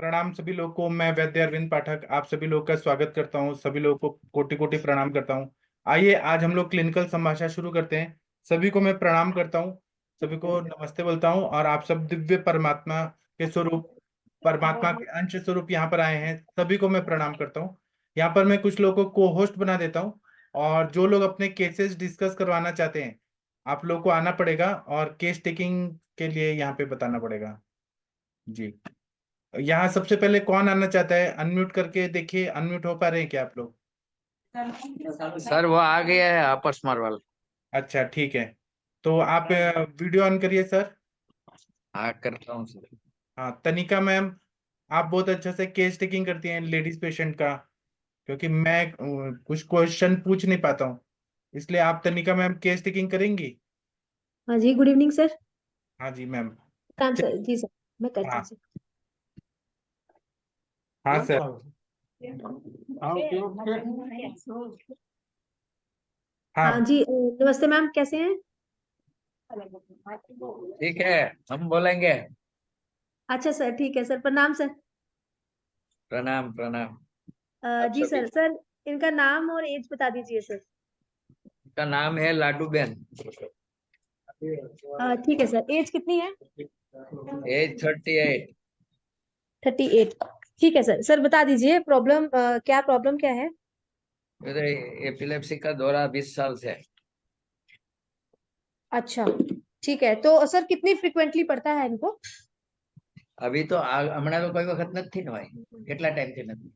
प्रणाम सभी लोग को। मैं वैद्य अरविंद पाठक आप सभी लोग का स्वागत करता हूं। सभी लोगों को कोटि कोटि प्रणाम करता हूं। आइए आज हम लोग क्लिनिकल संभाषण शुरू करते हैं। सभी को मैं प्रणाम करता हूं, सभी को नमस्ते बोलता हूं। और आप सब दिव्य परमात्मा के स्वरूप, परमात्मा के अंश स्वरूप यहाँ पर आए हैं, सभी को मैं प्रणाम करता हूँ। यहाँ पर मैं कुछ लोगों को होस्ट बना देता हूँ, और जो लोग अपने केसेस डिस्कस करवाना चाहते हैं, आप लोग को आना पड़ेगा और केस टेकिंग के लिए यहाँ पे बताना पड़ेगा जी। यहाँ सबसे पहले कौन आना चाहता है? अनम्यूट करके देखिए, अनम्यूट हो पा रहे हैं क्या आप लोग? सर वो आ गया है आपस मारवाल। अच्छा ठीक है, तो आप वीडियो ऑन करिए सर। हाँ करता हूँ सर। हाँ तनिका मैम, आप बहुत अच्छा से केस टेकिंग करती हैं लेडीज पेशेंट का, क्योंकि मैं कुछ क्वेश्चन पूछ नहीं पाता हूँ, इसलिए आप तनिका मैम केस टेकिंग करेंगी? हाँ जी, गुड इवनिंग सर। हाँ जी मैम। काम सर जी सर, मैं करती हूँ हाँ सर। हाँ सर। हाँ हाँ जी, नमस्ते मैम, कैसे हैं? ठीक है, हम बोलेंगे। अच्छा सर, ठीक है सर, प्रणाम सर। प्रणाम प्रणाम। आप जी सभी, सर, सर इनका नाम और एज बता दीजिए सर। का नाम है लाडू बेन। ठीक है सर, एज कितनी है? एज 38। 38। ठीक है सर। सर बता दीजिए प्रॉब्लम, क्या प्रॉब्लम क्या है? मेरे एपिलेप्सी का दौरा 20 साल से है। अच्छा ठीक है, तो सर कितनी फ्रिक्वेंटली पड़ता है इनको? अभी तो हमણાં तो कोई वक्त નથી ને ભાઈ, કેટલા ટાઈમ થી નથી।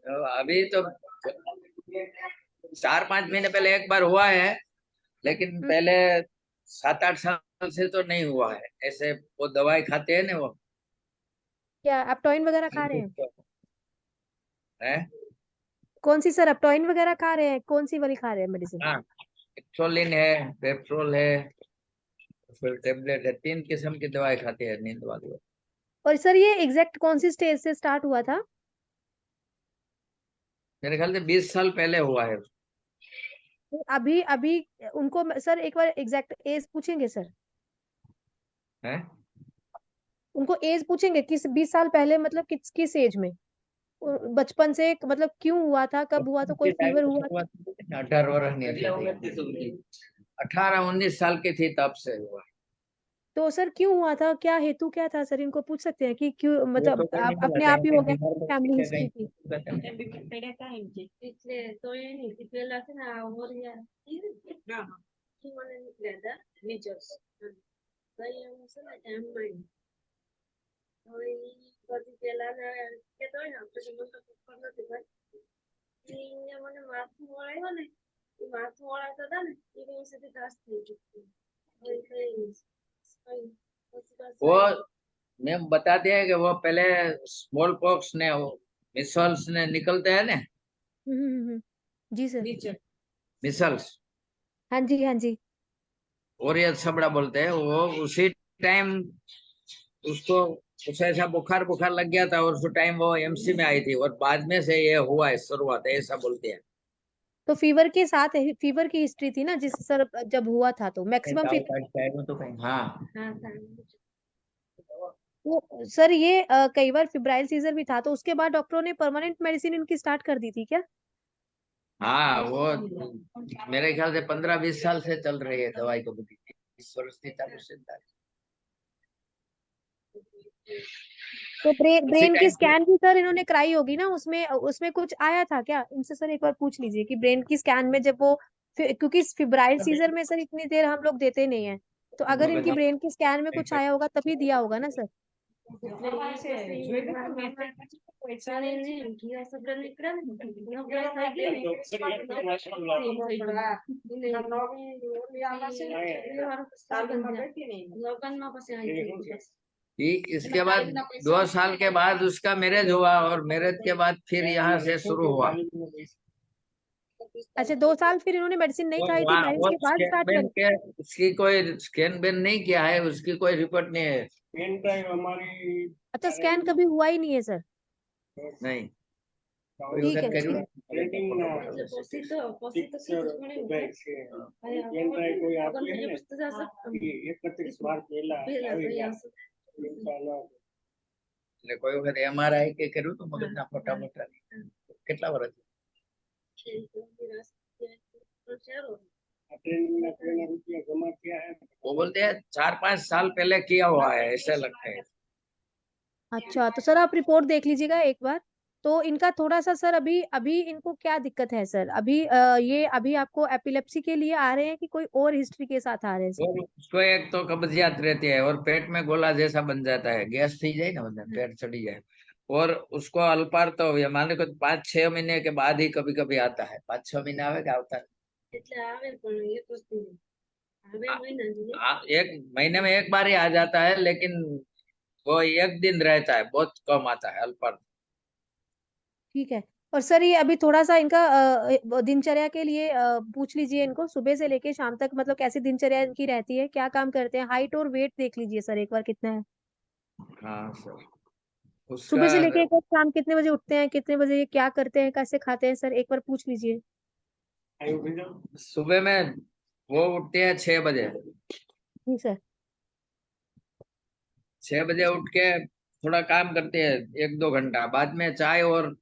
तो अभी तो 4-5 महीने पहले एक बार हुआ है, लेकिन पहले 7-8 साल से तो नहीं हुआ है ऐसे। वो दवाई खाते हैं ना वो क्या एप्टॉइन वगैरह खा रहे हैं? है। कौन सी सर, एप्टॉइन वगैरह खा रहे हैं? कौन सी वाली खा रहे हैं मेडिसिन? हाँ, एक्सोलिन है, पेप्रोल है, फिर टेबलेट है। 3 किस्म की दवाई खाते हैं नींद वाली। और सर ये एग्जैक्ट कौन सी स्टेज से स्टार्ट हुआ था? मेरे ख्याल से 20 साल पहले हुआ है। तो अभी अभी उनको सर एक बार एग्जैक्ट एज पूछेंगे सर? हैं? उनको एज पूछेंगे किस 20 साल पहले, मतलब किस किस एज में? बचपन से मतलब क्यों हुआ था, कब हुआ था, कोई फीवर हुआ था? 18 वर्ष नहीं, 18-19 साल की थी तब से हुआ। तो सर क्यों हुआ था, क्या हेतु क्या था सर? इनको पूछ सकते हैं कि क्यों, वो तो मतलब कोई नहीं आप अपने बताता आप है ही कि हो गया, बीमार को फैमिली क्या हिस्ट्री थी? वो मैम बताते हैं कि वो पहले स्मॉल पॉक्स ने, मिसल्स ने निकलते हैं ना, जी सर। मिसल्स हाँ जी हाँ जी। और ये छबड़ा बोलते हैं वो। उसी टाइम उसको कुछ ऐसा बुखार बुखार लग गया था, और उस टाइम वो एमसी में आई थी, और बाद में से ये हुआ है शुरुआत, ऐसा बोलते हैं। तो फीवर के साथ फीवर की हिस्ट्री थी ना जिस सर, जब हुआ था तो मैक्सिमम दाल फीवर। काट के आए हो तो कहीं। हाँ, तो सर ये कई बार फिब्राइल सीजर भी था, तो उसके बाद डॉक्टरों ने परमानेंट मेडिसिन इनकी स्टार्ट कर दी थी क्या? हाँ, वो मेरे ख्याल से 15-20 साल से चल रही है दवाई को बुद्धि। 20 वर्ष थी चालू से। तो उसी ब्रेन की टाइम से। स्कैन भी सर इन्होंने कराई होगी ना, उसमें उसमें कुछ आया था क्या इनसे? सर एक बार पूछ लीजिए कि ब्रेन की स्कैन में जब वो क्योंकि फिब्राइल सीजर में सर इतनी देर हम लोग देते नहीं है, तो अगर इनकी ब्रेन की स्कैन में कुछ आया होगा तभी दिया होगा ना सर? इसके बाद 2 साल के बाद उसका मैरिज हुआ, और मैरिज के बाद फिर यहाँ से शुरू हुआ। अच्छा, 2 साल फिर इन्होंने मेडिसिन नहीं वो खाई थी, वहाँ मैरिज वो के बाद स्कैन स्टार्ट बेन करी? के, उसकी कोई स्कैन बेन नहीं किया है, उसकी कोई रिपोर्ट नहीं है। अच्छा, स्कैन कभी हुआ ही नहीं है सर? नहीं। ठीक है, કર્યું ठीक એટલે કોઈ વખત MRI કે કર્યું તો મગજના ફોટા મોટા કેટલા વર્ષ वो बोलते हैं 4-5 साल पहले किया हुआ है ऐसा लगता है। अच्छा, तो सर आप रिपोर्ट देख लीजिएगा एक बार। तो इनका थोड़ा सा सर अभी अभी इनको क्या दिक्कत है सर? अभी ये अभी आपको एपिलेप्सी के लिए आ रहे हैं कि कोई और हिस्ट्री के साथ आ रहे हैं सर? और उसको एक तो कब्जियत रहती है और पेट में गोला जैसा बन जाता है, गैस थी जाए ना, मतलब पेट चढ़ी जाए। और उसको अल्पार तो ये मान लो 5-6 महीने के बाद ही कभी कभी आता है। 5-6 महीने आवेगा आता है। एक महीने में एक बार ही आ जाता है, लेकिन वो एक दिन रहता है, बहुत कम आता है अल्पार। ठीक है। और सर ये अभी थोड़ा सा इनका दिनचर्या के लिए पूछ लीजिए इनको, सुबह से लेके शाम तक मतलब कैसी दिनचर्या इनकी रहती है, क्या काम करते हैं, हाइट और वेट देख लीजिए सर एक बार कितना है। हाँ सर, सुबह उसका से लेके एक बार शाम कितने बजे उठते हैं, कितने बजे ये क्या करते हैं, कैसे खाते हैं सर, एक बार पूछ लीजिए। सुबह में वो उठते हैं 6 बजे। जी सर। 6 बजे उठ के थोड़ा काम करते हैं 1-2 घंटा, बाद में चाय और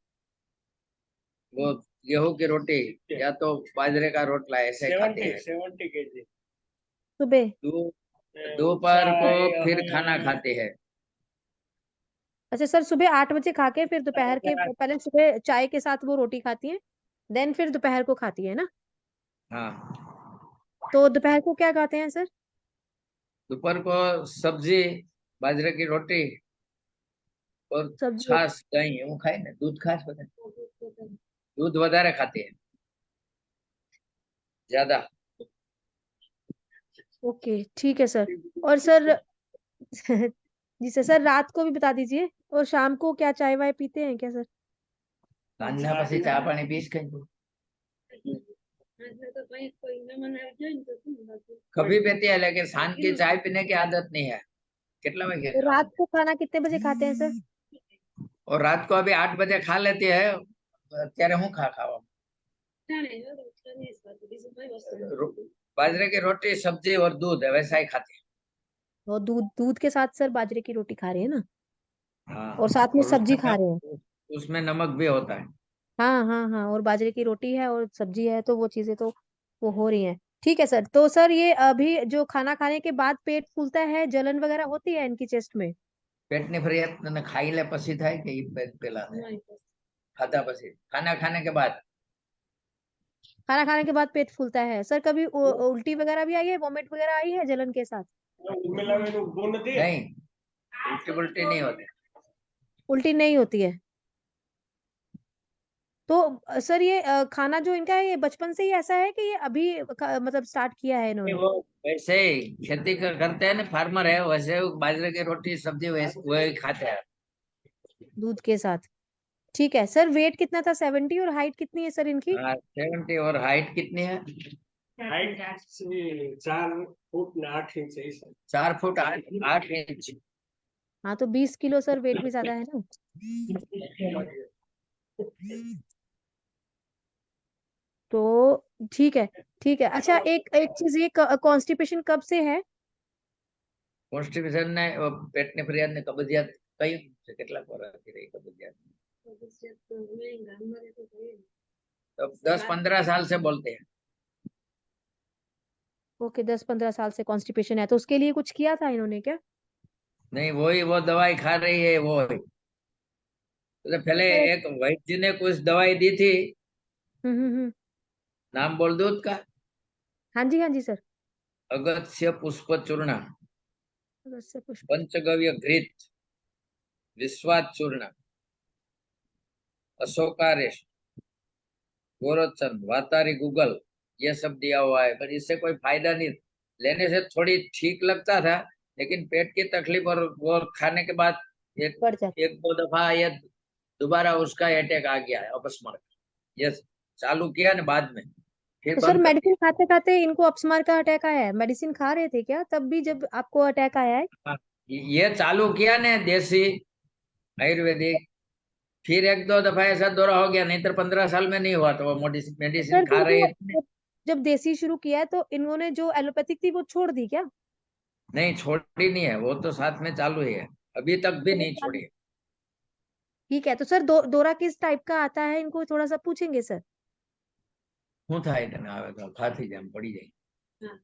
वो गेहूं की रोटी या तो बाजरे का रोटला ऐसे खाते हैं। 70 kg सुबह। दोपहर को फिर खाना खाते हैं। अच्छा सर, सुबह 8 बजे खा के फिर दोपहर के पहले सुबह चाय के साथ वो रोटी खाती हैं, देन फिर दोपहर को खाती है ना? हाँ, तो दोपहर को क्या खाते हैं सर? दोपहर को सब्जी, बाजरे की रोटी और सब्जी। छाछ दही એવું ખાય ને, दूध खास બધા, दूध વધારે खाते हैं ज्यादा। ओके, ठीक है सर। और सर जी सर रात को भी बता दीजिए। और शाम को क्या चाय वाय पीते हैं क्या सर? સાંજના પછી ચા પાણી પીશ કઈ? कभी पीती है, लेकिन सांझ की चाय पीने की आदत नहीं है। कितना में तो रात को खाना कितने बजे खाते हैं सर? और रात को अभी 8 बजे खा लेती है। અત્યારે હું ખાવા बाजरे की रोटी, सब्जी और दूध वैसा ही खाते और दूध दूध के साथ सर बाजरे की रोटी खा रहे हैं ना? हैं। हाँ, और साथ में और सब्जी खा रहे हैं? उसमें नमक भी होता है। हाँ हाँ हाँ, और बाजरे की रोटी है और सब्जी है, तो वो चीजें तो वो हो रही हैं। ठीक है सर। तो सर ये अभी जो खाना खाने के बाद पेट फूलता है, जलन वगैरह होती है इनकी चेस्ट में? पेटनी फरियाद तने खाई ले પછી થાય કે ઈ પેલા થાય? ખાધા પછી, ખાना खाने के बाद। खाना खाने के बाद पेट फूलता है सर? कभी उल्टी वगैरह भी आई है, वॉमिट वगैरह आई है जलन के साथ? नहीं, उल्टी उल्टी नहीं होती। उल्टी नहीं होती है? तो सर ये खाना जो इनका है ये बचपन से ही ऐसा है कि ये अभी मतलब स्टार्ट किया है इन्होंने? वो वैसे ही खेती करते हैं ना, फार्मर है, वैसे बाजरे की रोटी सब्जी वैसे वही खाते हैं। दूध के साथ। ठीक है सर। वेट कितना था? 70। और हाइट कितनी है सर इनकी? 70। और हाइट कितनी है? हाइट 4 फुट 8 इंच है सर। 4 foot 8 inch. हाँ, तो 20 किलो सर वेट भी ज्यादा है ना? तो ठीक है, ठीक है। अच्छा, एक एक चीज, ये कॉन्स्टिपेशन कब से है? કોન્સ્ટિપેશન ને પેટની ફરિયાદ ને કબજિયાત કઈ કેટલા વર્ષથી રહી કબજિયાત? तो 10-15 साल से बोलते हैं। ओके, 10-15 साल से कॉन्स्टिपेशन है, तो उसके लिए कुछ किया था इन्होंने क्या? नहीं, वही वो दवाई खा रही है वो ही। तो पहले सर एक वैद्य ने कुछ दवाई दी थी, हम्म। नाम बोल दो उसका। हाँ जी, हाँ जी सर। अगस्त्य पुष्प चूर्ण, अगस्त्य पुष्प। पंचगव्य घृत, विश्वास चूर्ण, अशोकारेश, गोरोचन, वातारी गूगल, ये सब दिया हुआ है, पर इससे कोई फायदा नहीं। लेने से थोड़ी ठीक लगता था, लेकिन पेट की तकलीफ और वो खाने के बाद एक बढ़ जाता। 1-2 दफा ये दोबारा उसका अटैक आ गया है, अपस्मार। ये चालू किया ना बाद में, फिर तो सर बंद कर मेडिसिन दिया। खाते खाते इनको अपस्मार का अटैक आया है? मेडिसिन खा रहे थे क्या तब भी जब आपको अटैक आया है? हाँ, ये चालू किया ने देसी आयुर्वेदिक, फिर एक दो दफा ऐसा दौरा हो गया, नहीं तो 15 साल में नहीं हुआ। तो वो मेडिसिन सर खा तो रहे वो थे। जब देसी शुरू किया है तो इन्होंने जो एलोपैथिक थी वो छोड़ दी क्या? नहीं, छोड़ी नहीं है, वो तो साथ में चालू ही है, अभी तक भी वो नहीं चालू। छोड़ी। ठीक है, तो सर दौरा किस टाइप का आता है, इनको थोड़ा सा पूछेंगे सर। શું થાય તને આવે તો ખાથી જ આમ પડી જાય? हाँ।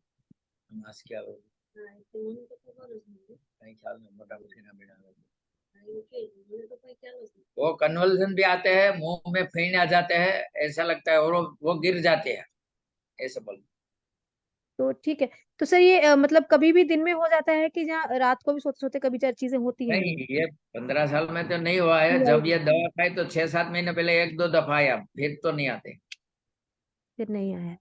માસ કે આવે हाँ, तो મને તો ખબર જ નથી। કઈ ખ્યાલ નહીં, મોટા ઉઠીને બેડા આવે। हाँ, ये के મને તો કઈ ખ્યાલ જ નથી। वो कन्वल्सन भी आते हैं, मुंह में फेन आ जाते हैं, ऐसा लगता है, और वो गिर जाते हैं, ऐसे बोल। तो ठीक है। तो सर ये मतलब कभी भी दिन में हो जाता है कि जहाँ रात को भी सोते सोते कभी चीजें होती हैं नहीं, इनको? ये 15 साल में तो नहीं हुआ है। हुआ जब ही ये दवा खाई तो 6-7 महीने पहले एक दो दफा आया, फिर तो नहीं आते। फिर नहीं आया।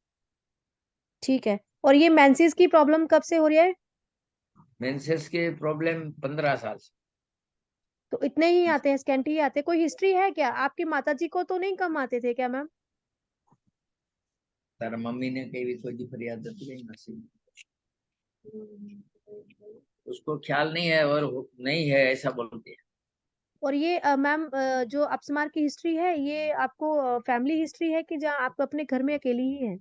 ठीक है। और ये मेंसेस की प्रॉब्लम कब से हो रही है? मेंसेस की प्रॉब्लम 15 साल से। तो इतने ही आते हैं, स्कैंटी ही आते हैं? कोई हिस्ट्री है क्या? आपकी माता जी को तो नहीं कम आते थे क्या मैम? तारा मम्मी ने कई भी कोई फरियाद तो नहीं नसीब, उसको ख्याल नहीं है और नहीं है, ऐसा बोलते हैं। और ये मैम जो अपस्मार की हिस्ट्री है ये आपको फैमिली हिस्ट्री है कि जहाँ आप अपने घर में अकेली ही हैं?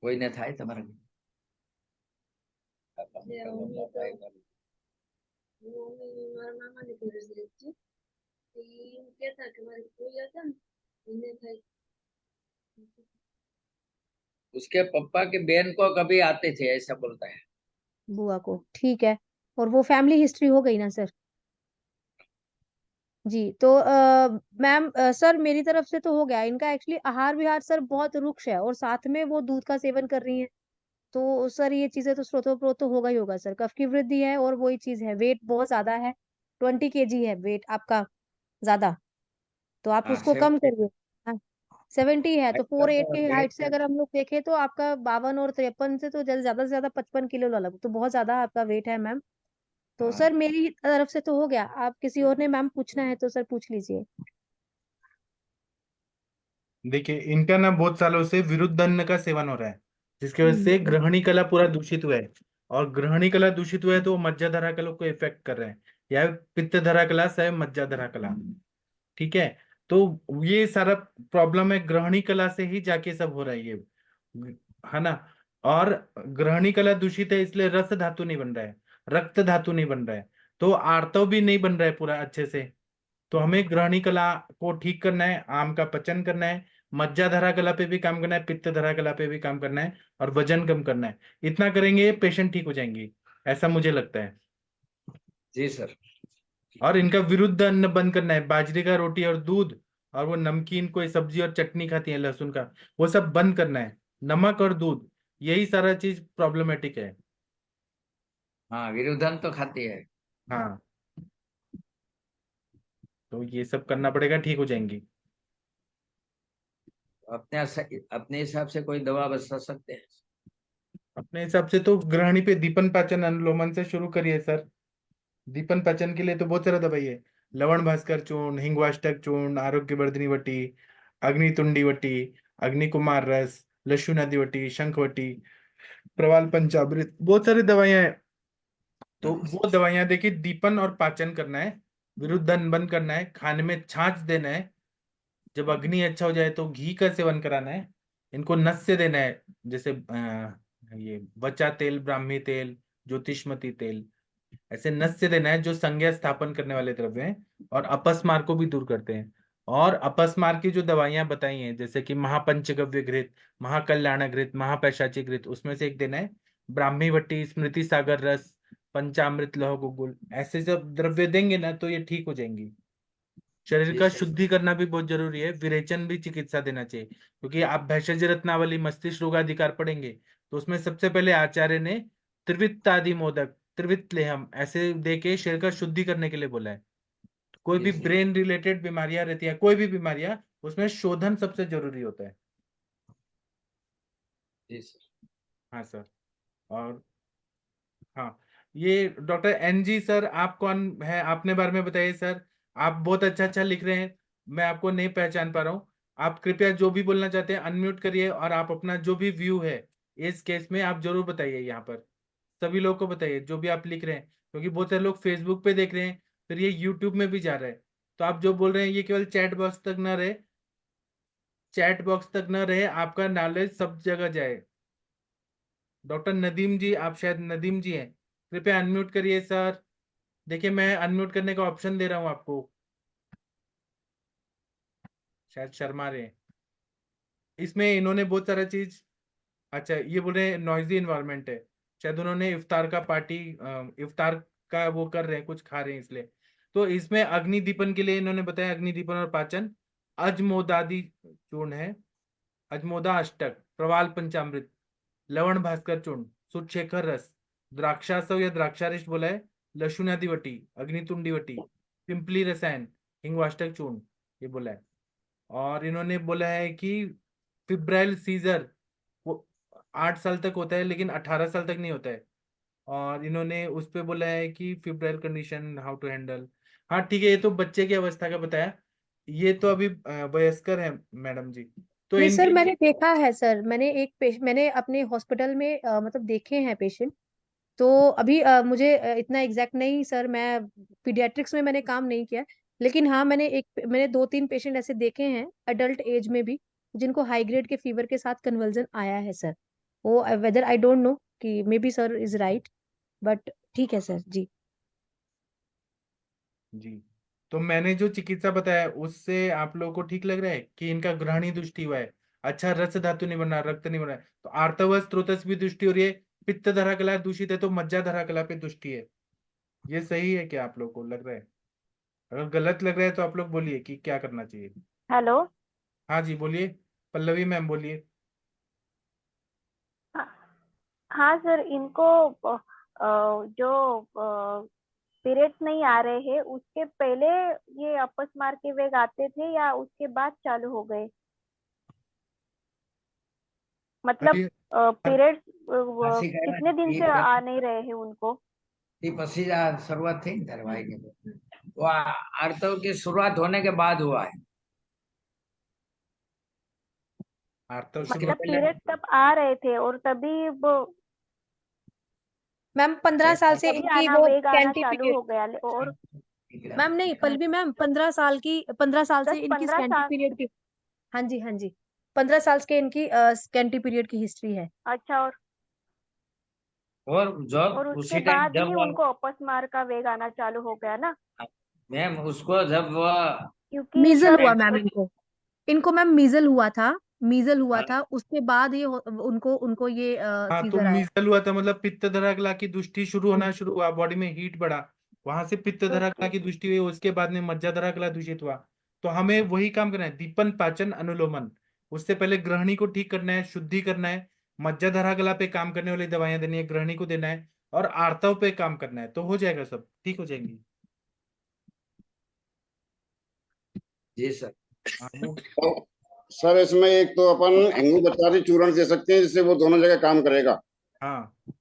कोई ने था तुम्हारा पापा मोटा बंगला पाए पर। મારા મામાની ઘરે જ રહે છે। ઈ એમ કહેતા કે મારી ફોઈ હતા ને, એને થાય। उसके पापा के बहन को कभी आते थे, ऐसा बोलता है। बुआ को। ठीक है। और वो फैमिली हिस्ट्री हो गई ना सर? जी। तो मैम सर मेरी तरफ से तो हो गया इनका। एक्चुअली आहार विहार सर बहुत रुक्ष है और साथ में वो दूध का सेवन कर रही हैं। तो सर ये चीजें तो स्रोतोप्रोत तो होगा ही होगा सर। कफ की वृद्धि है और वही चीज है, वेट बहुत ज्यादा है। 20 kg है वेट आपका ज्यादा। तो आप हाँ, उसको कम करिए। हाँ। 70 है तो 4'8" के हाइट से अगर हम लोग देखें तो आपका 52 और 53 से तो ज्यादा से ज्यादा 55 किलो अलग, तो बहुत ज्यादा आपका वेट है मैम। तो हाँ, सर मेरी तरफ से तो हो गया। आप किसी और ने मैम पूछना है तो सर पूछ लीजिए। देखिए इनका ना बहुत सालों से विरुद्ध अन्न का सेवन हो रहा है, जिसकी वजह से हम्म। ग्रहणी कला पूरा दूषित हुआ है। और ग्रहणी कला दूषित हुआ है तो वो मज्जाधारा कला को इफेक्ट कर रहे हैं, या पित्त धरा कला सह मज्जाधारा कला। ठीक है। तो ये सारा प्रॉब्लम है ग्रहणी कला से ही जाके सब हो रहा है ये, है ना। और ग्रहणी कला दूषित है इसलिए रस धातु नहीं बन रहा है, रक्त धातु नहीं बन रहा है, तो आर्तव भी नहीं बन रहा है पूरा अच्छे से। तो हमें ग्रहणी कला को ठीक करना है, आम का पचन करना है, मज्जा धरा कला पे भी काम करना है, पित्त धरा कला पे भी काम करना है, और वजन कम करना है। इतना करेंगे पेशेंट ठीक हो जाएंगे, ऐसा मुझे लगता है। जी सर। और इनका विरुद्ध अन्न बंद करना है, बाजरे का रोटी और दूध, और वो नमकीन कोई सब्जी और चटनी खाती है लहसुन का, वो सब बंद करना है। नमक और दूध, यही सारा चीज प्रॉब्लमेटिक है। हाँ, विरुद्धन तो खाती है। हाँ, तो ये सब करना पड़ेगा, ठीक हो जाएंगी। अपने हिसाब से कोई दवा बता सकते हैं? अपने हिसाब से तो गृहिणी पे दीपन पाचन अनुलोमन से शुरू करिए सर। दीपन पाचन के लिए तो बहुत सारा दवाई है। लवण भास्कर चूर्ण, हिंगवाष्टक चूर्ण, आरोग्य वर्धिनी वटी, अग्नितुंडी वटी, अग्निकुमार रस, लशुनादि वटी, शंखवटी, प्रवाल पंचामृत, बहुत सारी दवाइयां हैं। तो वो दवाइयां देखिए, दीपन और पाचन करना है, विरुद्धन बंद करना है, खाने में छाछ देना है, जब अग्नि अच्छा हो जाए तो घी का सेवन कराना है, इनको नस्य देना है, जैसे ये बचा तेल, ब्राह्मी तेल, ज्योतिषमती तेल, ऐसे नस्य देना है जो संज्ञा स्थापन करने वाले द्रव्य हैं और अपस्मार को भी दूर करते हैं। और अपस्मार की जो दवाइयां बताई हैं जैसे कि महापंचगव्य घृत, महाकल्याण घृत, महापैशाची घृत, उसमें से एक देना है। ब्राह्मी वट्टी, स्मृति सागर रस, पंचामृत लौह गुगुल, ऐसे जब द्रव्य देंगे ना तो ये ठीक हो जाएंगी। शरीर जी का सर। शुद्धि करना भी बहुत जरूरी है, विरेचन भी चिकित्सा देना चाहिए, क्योंकि आप भेषज रत्नावली मस्तिष्क रोगाधिकार पढ़ेंगे तो उसमें सबसे पहले आचार्य ने त्रिवित्तादि मोदक, त्रिवित लेहम ऐसे दे के शरीर का शुद्धि करने के लिए बोला है। कोई जी भी सर। ब्रेन रिलेटेड बीमारियां रहती है, कोई भी बीमारियां, उसमें शोधन सबसे जरूरी होता है। जी सर। हाँ सर। और हाँ, ये डॉक्टर एन जी सर, आप कौन है, अपने बारे में बताइए सर। आप बहुत अच्छा अच्छा लिख रहे हैं, मैं आपको नहीं पहचान पा रहा हूँ। आप कृपया जो भी बोलना चाहते हैं अनम्यूट करिए, और आप अपना जो भी व्यू है इस केस में आप जरूर बताइए यहाँ पर। सभी लोगों को बताइए जो भी आप लिख रहे हैं, क्योंकि बहुत सारे लोग फेसबुक पे देख रहे हैं, फिर ये यूट्यूब में भी जा रहा है। तो आप जो बोल रहे हैं ये केवल चैट बॉक्स तक न रहे, चैट बॉक्स तक न रहे, आपका नॉलेज सब जगह जाए। डॉक्टर नदीम जी, आप शायद नदीम जी हैं, कृपया अनम्यूट करिए सर। देखिए मैं अनम्यूट करने का ऑप्शन दे रहा हूं आपको, शायद शर्मा रहे हैं। इसमें इन्होंने बहुत सारा चीज, अच्छा ये बोल रहे हैं नॉइजी इन्वायरमेंट है, शायद उन्होंने इफ्तार का पार्टी, इफ्तार का वो कर रहे हैं, कुछ खा रहे हैं इसलिए। तो इसमें अग्निदीपन के लिए इन्होंने बताया अग्निदीपन और पाचन, अजमोदादी चूर्ण है, अजमोदा अष्टक, प्रवाल पंचामृत, लवण भास्कर चूर्ण, सुरशेखर रस, द्राक्षासव या द्राक्षारिष्ट बोला है, लशुनादि वटी, अग्नितुंडी वटी, पिंपली रसायन, हिंगवाष्टक चूर्ण, ये बोला है। और इन्होंने बोला है कि फिब्राइल सीजर वो 8 साल तक होता है लेकिन 18 साल तक नहीं होता है। और इन्होंने उस पे बोला है कि febrile condition how to handle. हाँ ठीक है, ये तो बच्चे की अवस्था का बताया, ये तो अभी वयस्कर है मैडम जी, तो नहीं सर, इनके मैंने लिए। देखा है सर, मैंने अपने हॉस्पिटल में मतलब देखे हैं पेशेंट। तो अभी मुझे इतना एग्जैक्ट नहीं सर, मैं पीडियाट्रिक्स में मैंने काम नहीं किया, लेकिन हाँ मैंने 2-3 पेशेंट ऐसे देखे हैं अडल्ट एज में भी, जिनको हाई ग्रेड के फीवर के साथ कन्वर्जन आया है सर। वो वेदर आई डोंट नो कि may be sir is right, but ठीक है सर जी। जी, तो मैंने जो चिकित्सा बताया उससे आप लोगों को ठीक लग रहा है कि इनका ग्रहणी दृष्टि हुआ है, अच्छा रस धातु नहीं बन रहा, रक्त नहीं बन रहा है, तो आर्तव स्त्रोतस भी दृष्टि हो रही है, पित्त धरा कला दूषित है तो मज्जा धरा कला पे दृष्टि है। ये सही है क्या आप लोग को लग रहा है? अगर गलत लग रहा है तो आप लोग बोलिए कि क्या करना चाहिए। हेलो। हाँ जी बोलिए, पल्लवी मैम बोलिए। हाँ हाँ सर, इनको जो पीरियड्स नहीं आ रहे हैं उसके पहले ये अपस्मार के वेग आते थे या उसके बाद चालू हो गए? मतलब अभी पीरियड्स खांसी का है ना, कितने दिन से ठीक है, आ नहीं रहे हैं उनको? ये पसीजा शुरुआत थी ना दवाई की, वो आर्तव की शुरुआत होने के बाद हुआ है। आर्तव शुरू मतलब पहले पीरियड्स तब आ रहे थे और तभी वो मैम 15 साल से तभी इनकी आना वो वेग आना कैंटी चालू पीरियड। हो गया और मैम नहीं पल्लवी मैम, 15 साल से इनकी 10-15 स्कैंटी साल। पीरियड की। हाँ जी हाँ जी, 15 साल के इनकी स्कैंटी पीरियड की हिस्ट्री है। अच्छा, और और जब उसके उसी टाइम बाद ही जब उनको अपस्मार का वेग आना चालू हो गया ना? मैम उसको जब वो क्योंकि मीजल तब हुआ मैम इनको, इनको मैम मीजल हुआ था, मीजल हुआ हाँ, था, उसके बाद ये उनको उनको ये हाँ तो सीजर आया। मीजल हुआ था मतलब पित्त धरा कला की दृष्टि शुरू होना शुरू हुआ, बॉडी में हीट बढ़ा, वहां से पित्त धरा कला ओके। की दृष्टि हुई, उसके बाद में मज्जा धरा कला दूषित हुआ। तो हमें वही काम करना है, दीपन पाचन अनुलोमन, उससे पहले ग्रहणी को ठीक करना है, शुद्धि करना है, मज्जा धरा कला पे काम करने वाली दवाइयां देनी है, ग्रहणी को देना है, और आर्तव पे काम करना है, तो हो जाएगा, सब ठीक हो जाएंगी। जी सर। हाँ, वो तो सर इसमें एक तो अपन हेंगू बचारी चूर्ण दे सकते हैं जिससे वो दोनों जगह काम करेगा, हाँ बराबर।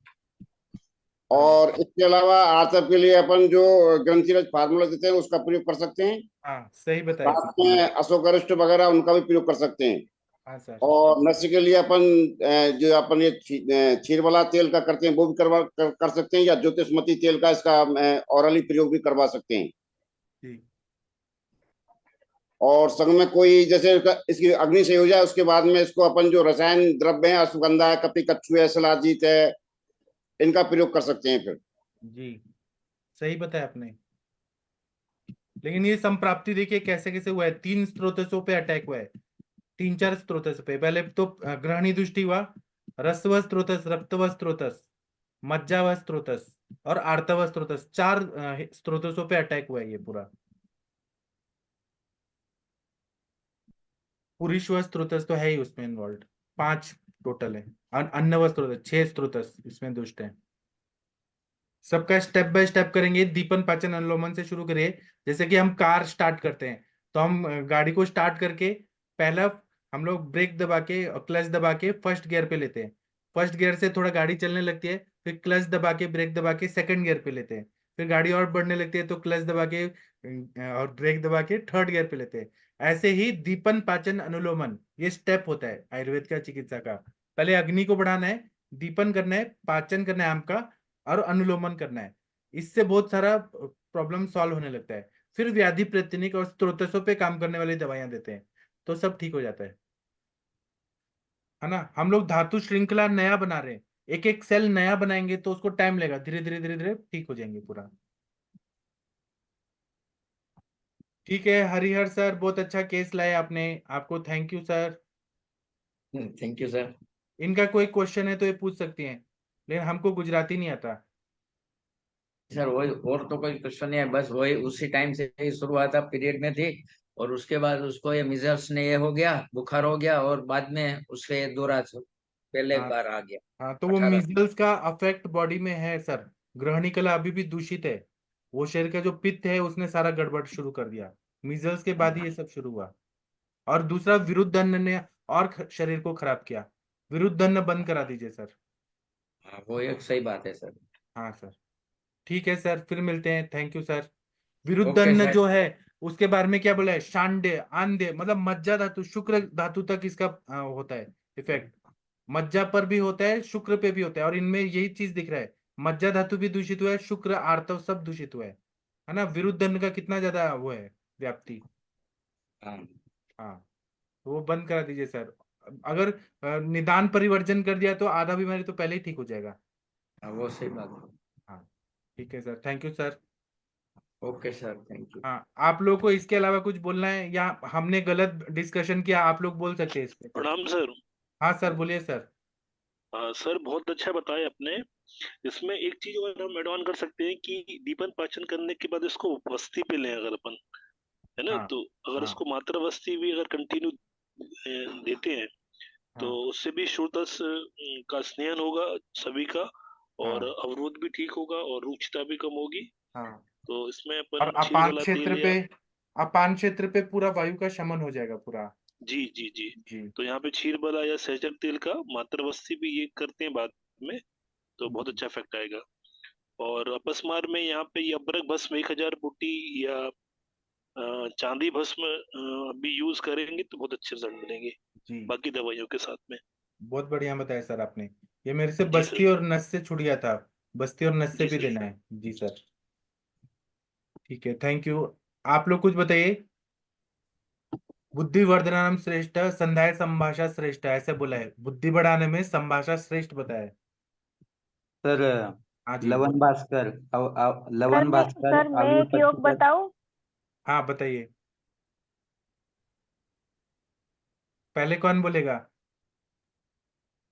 और इसके अलावा आर्तव के लिए अपन जो ग्रंथिरज फार्मूला देते हैं उसका प्रयोग कर सकते हैं। हाँ सही बताया साथ सर। में अशोकरिष्ट वगैरह उनका भी प्रयोग कर सकते हैं। हाँ सर। और नस्य के लिए अपन जो अपन ये क्षीर वाला तेल का करते हैं वो भी कर सकते हैं, या ज्योतिषमती तेल का इसका औरली प्रयोग भी करवा सकते हैं। जी और संग में कोई जैसे इसकी अग्नि सही हो जाए उसके बाद में इसको अपन जो रसायन द्रव्य है, अश्वगंधा है, कपि कच्छू है, शिलाजीत है, इनका प्रयोग कर सकते हैं फिर। जी सही बताया आपने। लेकिन ये संप्राप्ति देखिए कैसे कैसे हुआ है, 3 स्रोतों पे अटैक हुआ है, 3-4 स्रोतों पे। पहले तो ग्रहणी दृष्टि हुआ, रसव स्रोतस, रक्तव स्रोतस, मज्जाव स्रोतस और आर्तव स्रोतस, 4 स्रोतों पे अटैक हुआ है ये पूरा। पुरुषव स्रोतस तो है ही उसमें इन्वॉल्व, 5 टोटल है। अन्नव स्रोतस 6 स्रोतस इसमें दुष्ट है। सबका स्टेप बाय स्टेप करेंगे, दीपन पाचन अनुलोमन से शुरू करिए। जैसे कि हम कार स्टार्ट करते हैं, तो हम गाड़ी को स्टार्ट करके पहला हम लोग ब्रेक दबा के क्लच दबा के फर्स्ट गियर पे लेते हैं, फर्स्ट गियर से थोड़ा गाड़ी चलने लगती है, फिर क्लच दबा के ब्रेक दबा के सेकंड गियर पे लेते हैं, फिर गाड़ी और बढ़ने लगती है तो क्लच दबा के और ब्रेक दबा के थर्ड गियर पे लेते हैं। ऐसे ही दीपन पाचन अनुलोमन ये स्टेप होता है आयुर्वेद का चिकित्सा का। पहले अग्नि को बढ़ाना है, दीपन करना है, पाचन करना है आम का, और अनुलोमन करना है। इससे बहुत सारा प्रॉब्लम सॉल्व होने लगता है। फिर व्याधि प्रतिनिक और स्त्रोतसों पे काम करने वाली दवाइयां देते हैं, तो सब ठीक हो जाता है ना। हम लोग धातु श्रृंखला नया बना रहे हैं, एक एक सेल नया बनाएंगे तो उसको टाइम लगेगा, धीरे धीरे धीरे धीरे ठीक हो जाएंगे पूरा। ठीक है हरिहर सर, बहुत अच्छा केस लाए आपने, आपको thank you sir. Thank you sir. इनका कोई क्वेश्चन है तो ये पूछ सकती हैं, लेकिन हमको गुजराती नहीं आता। सर वही, और तो कोई क्वेश्चन नहीं है, बस वही उसी टाइम से ही शुरुआत पीरियड में थी, और उसके बाद उसको ये मिजल्स ने ये हो गया, बुखार हो गया, और बाद में उसके दौरा पहले हाँ बार आ गया। हाँ, तो वो 18। मीजल्स का अफेक्ट बॉडी में है सर, ग्रहणी कला अभी भी दूषित है, वो शरीर का जो पित्त है उसने सारा गड़बड़ शुरू कर दिया, मीजल्स के बाद ही ये सब शुरू हुआ। और दूसरा विरुद्धन्न ने और शरीर को खराब किया, विरुद्धन्न बंद करा दीजिए सर। हाँ, वो एक सही बात है सर। हाँ सर, ठीक है सर, फिर मिलते हैं, थैंक यू सर। ओके विरुद्धन्न सर। जो है उसके बारे में क्या बोला है, शांडे आंधे मतलब मज्जा धातु शुक्र धातु तक इसका होता है इफेक्ट, मज्जा पर भी होता है, शुक्र पे भी होता है, और इनमें यही चीज दिख रहा है, मज्जा धातु भी दूषित हुआ है, शुक्र आर्तव सब दूषित हुआ है ना। विरुद्धन्न का कितना ज्यादा वो है व्याप्ति। हाँ हाँ, तो वो बंद करा दीजिए सर, अगर निदान परिवर्जन कर दिया तो आधा बीमारी तो पहले ही ठीक हो जाएगा। हाँ, वो सही बात है। हाँ ठीक है sir, thank you sir. Okay sir, thank you. हाँ, आप लोग को इसके अलावा कुछ बोलना है या हमने गलत डिस्कशन किया, आप लोग बोल सकते हैं इस पे कुछ। प्रणाम सर। हाँ सर बोलिए सर। सर बहुत अच्छा बताया आपने। इसमें एक चीज और हम एड ऑन कर सकते हैं कि दीपन पाचन करने के बाद इसको वस्ती पे लें अगर अपन, है ना, हाँ तो अगर हाँ इसको मात्रा वस्ती भी अगर कंटिन्यू देते हैं तो हाँ उससे भी श्रोतस का स्नेहन होगा सभी का, और हाँ अवरोध भी ठीक होगा और रुक्षता भी कम होगी। हाँ, तो इसमें और अपन क्षीर अपान वाला क्षेत्र तेल पे, या, अपान क्षेत्र पे पूरा वायु का शमन हो जाएगा पूरा। जी जी जी, जी तो यहाँ पे क्षीर वाला या सहजक तेल का मात्रा वस्ती भी ये करते हैं बाद में, तो बहुत जी अच्छा इफेक्ट आएगा। और अपस्मार में यहाँ पे ये अबरक भस्म 1000 बूटी या चांदी भस्म भी यूज करेंगे तो बहुत अच्छे रिजल्ट मिलेंगे जी, बाकी दवाइयों के साथ में। बहुत बढ़िया बताया सर आपने, ये मेरे से जी बस्ती सर। और नस से छूट गया था, बस्ती और नस से जी भी सर। देना है जी सर। ठीक है थैंक यू, आप लोग कुछ बताइए। बुद्धि वर्धनम श्रेष्ठ संध्याय संभाषा श्रेष्ठ, ऐसे बोला है, बुद्धि बढ़ाने में संभाषा श्रेष्ठ बताया है। सर हाँ जी लवन बोलिए। भास्कर लवन भास्कर सर मैं अभी एक योग बताऊं? हाँ बताइए, पहले कौन बोलेगा।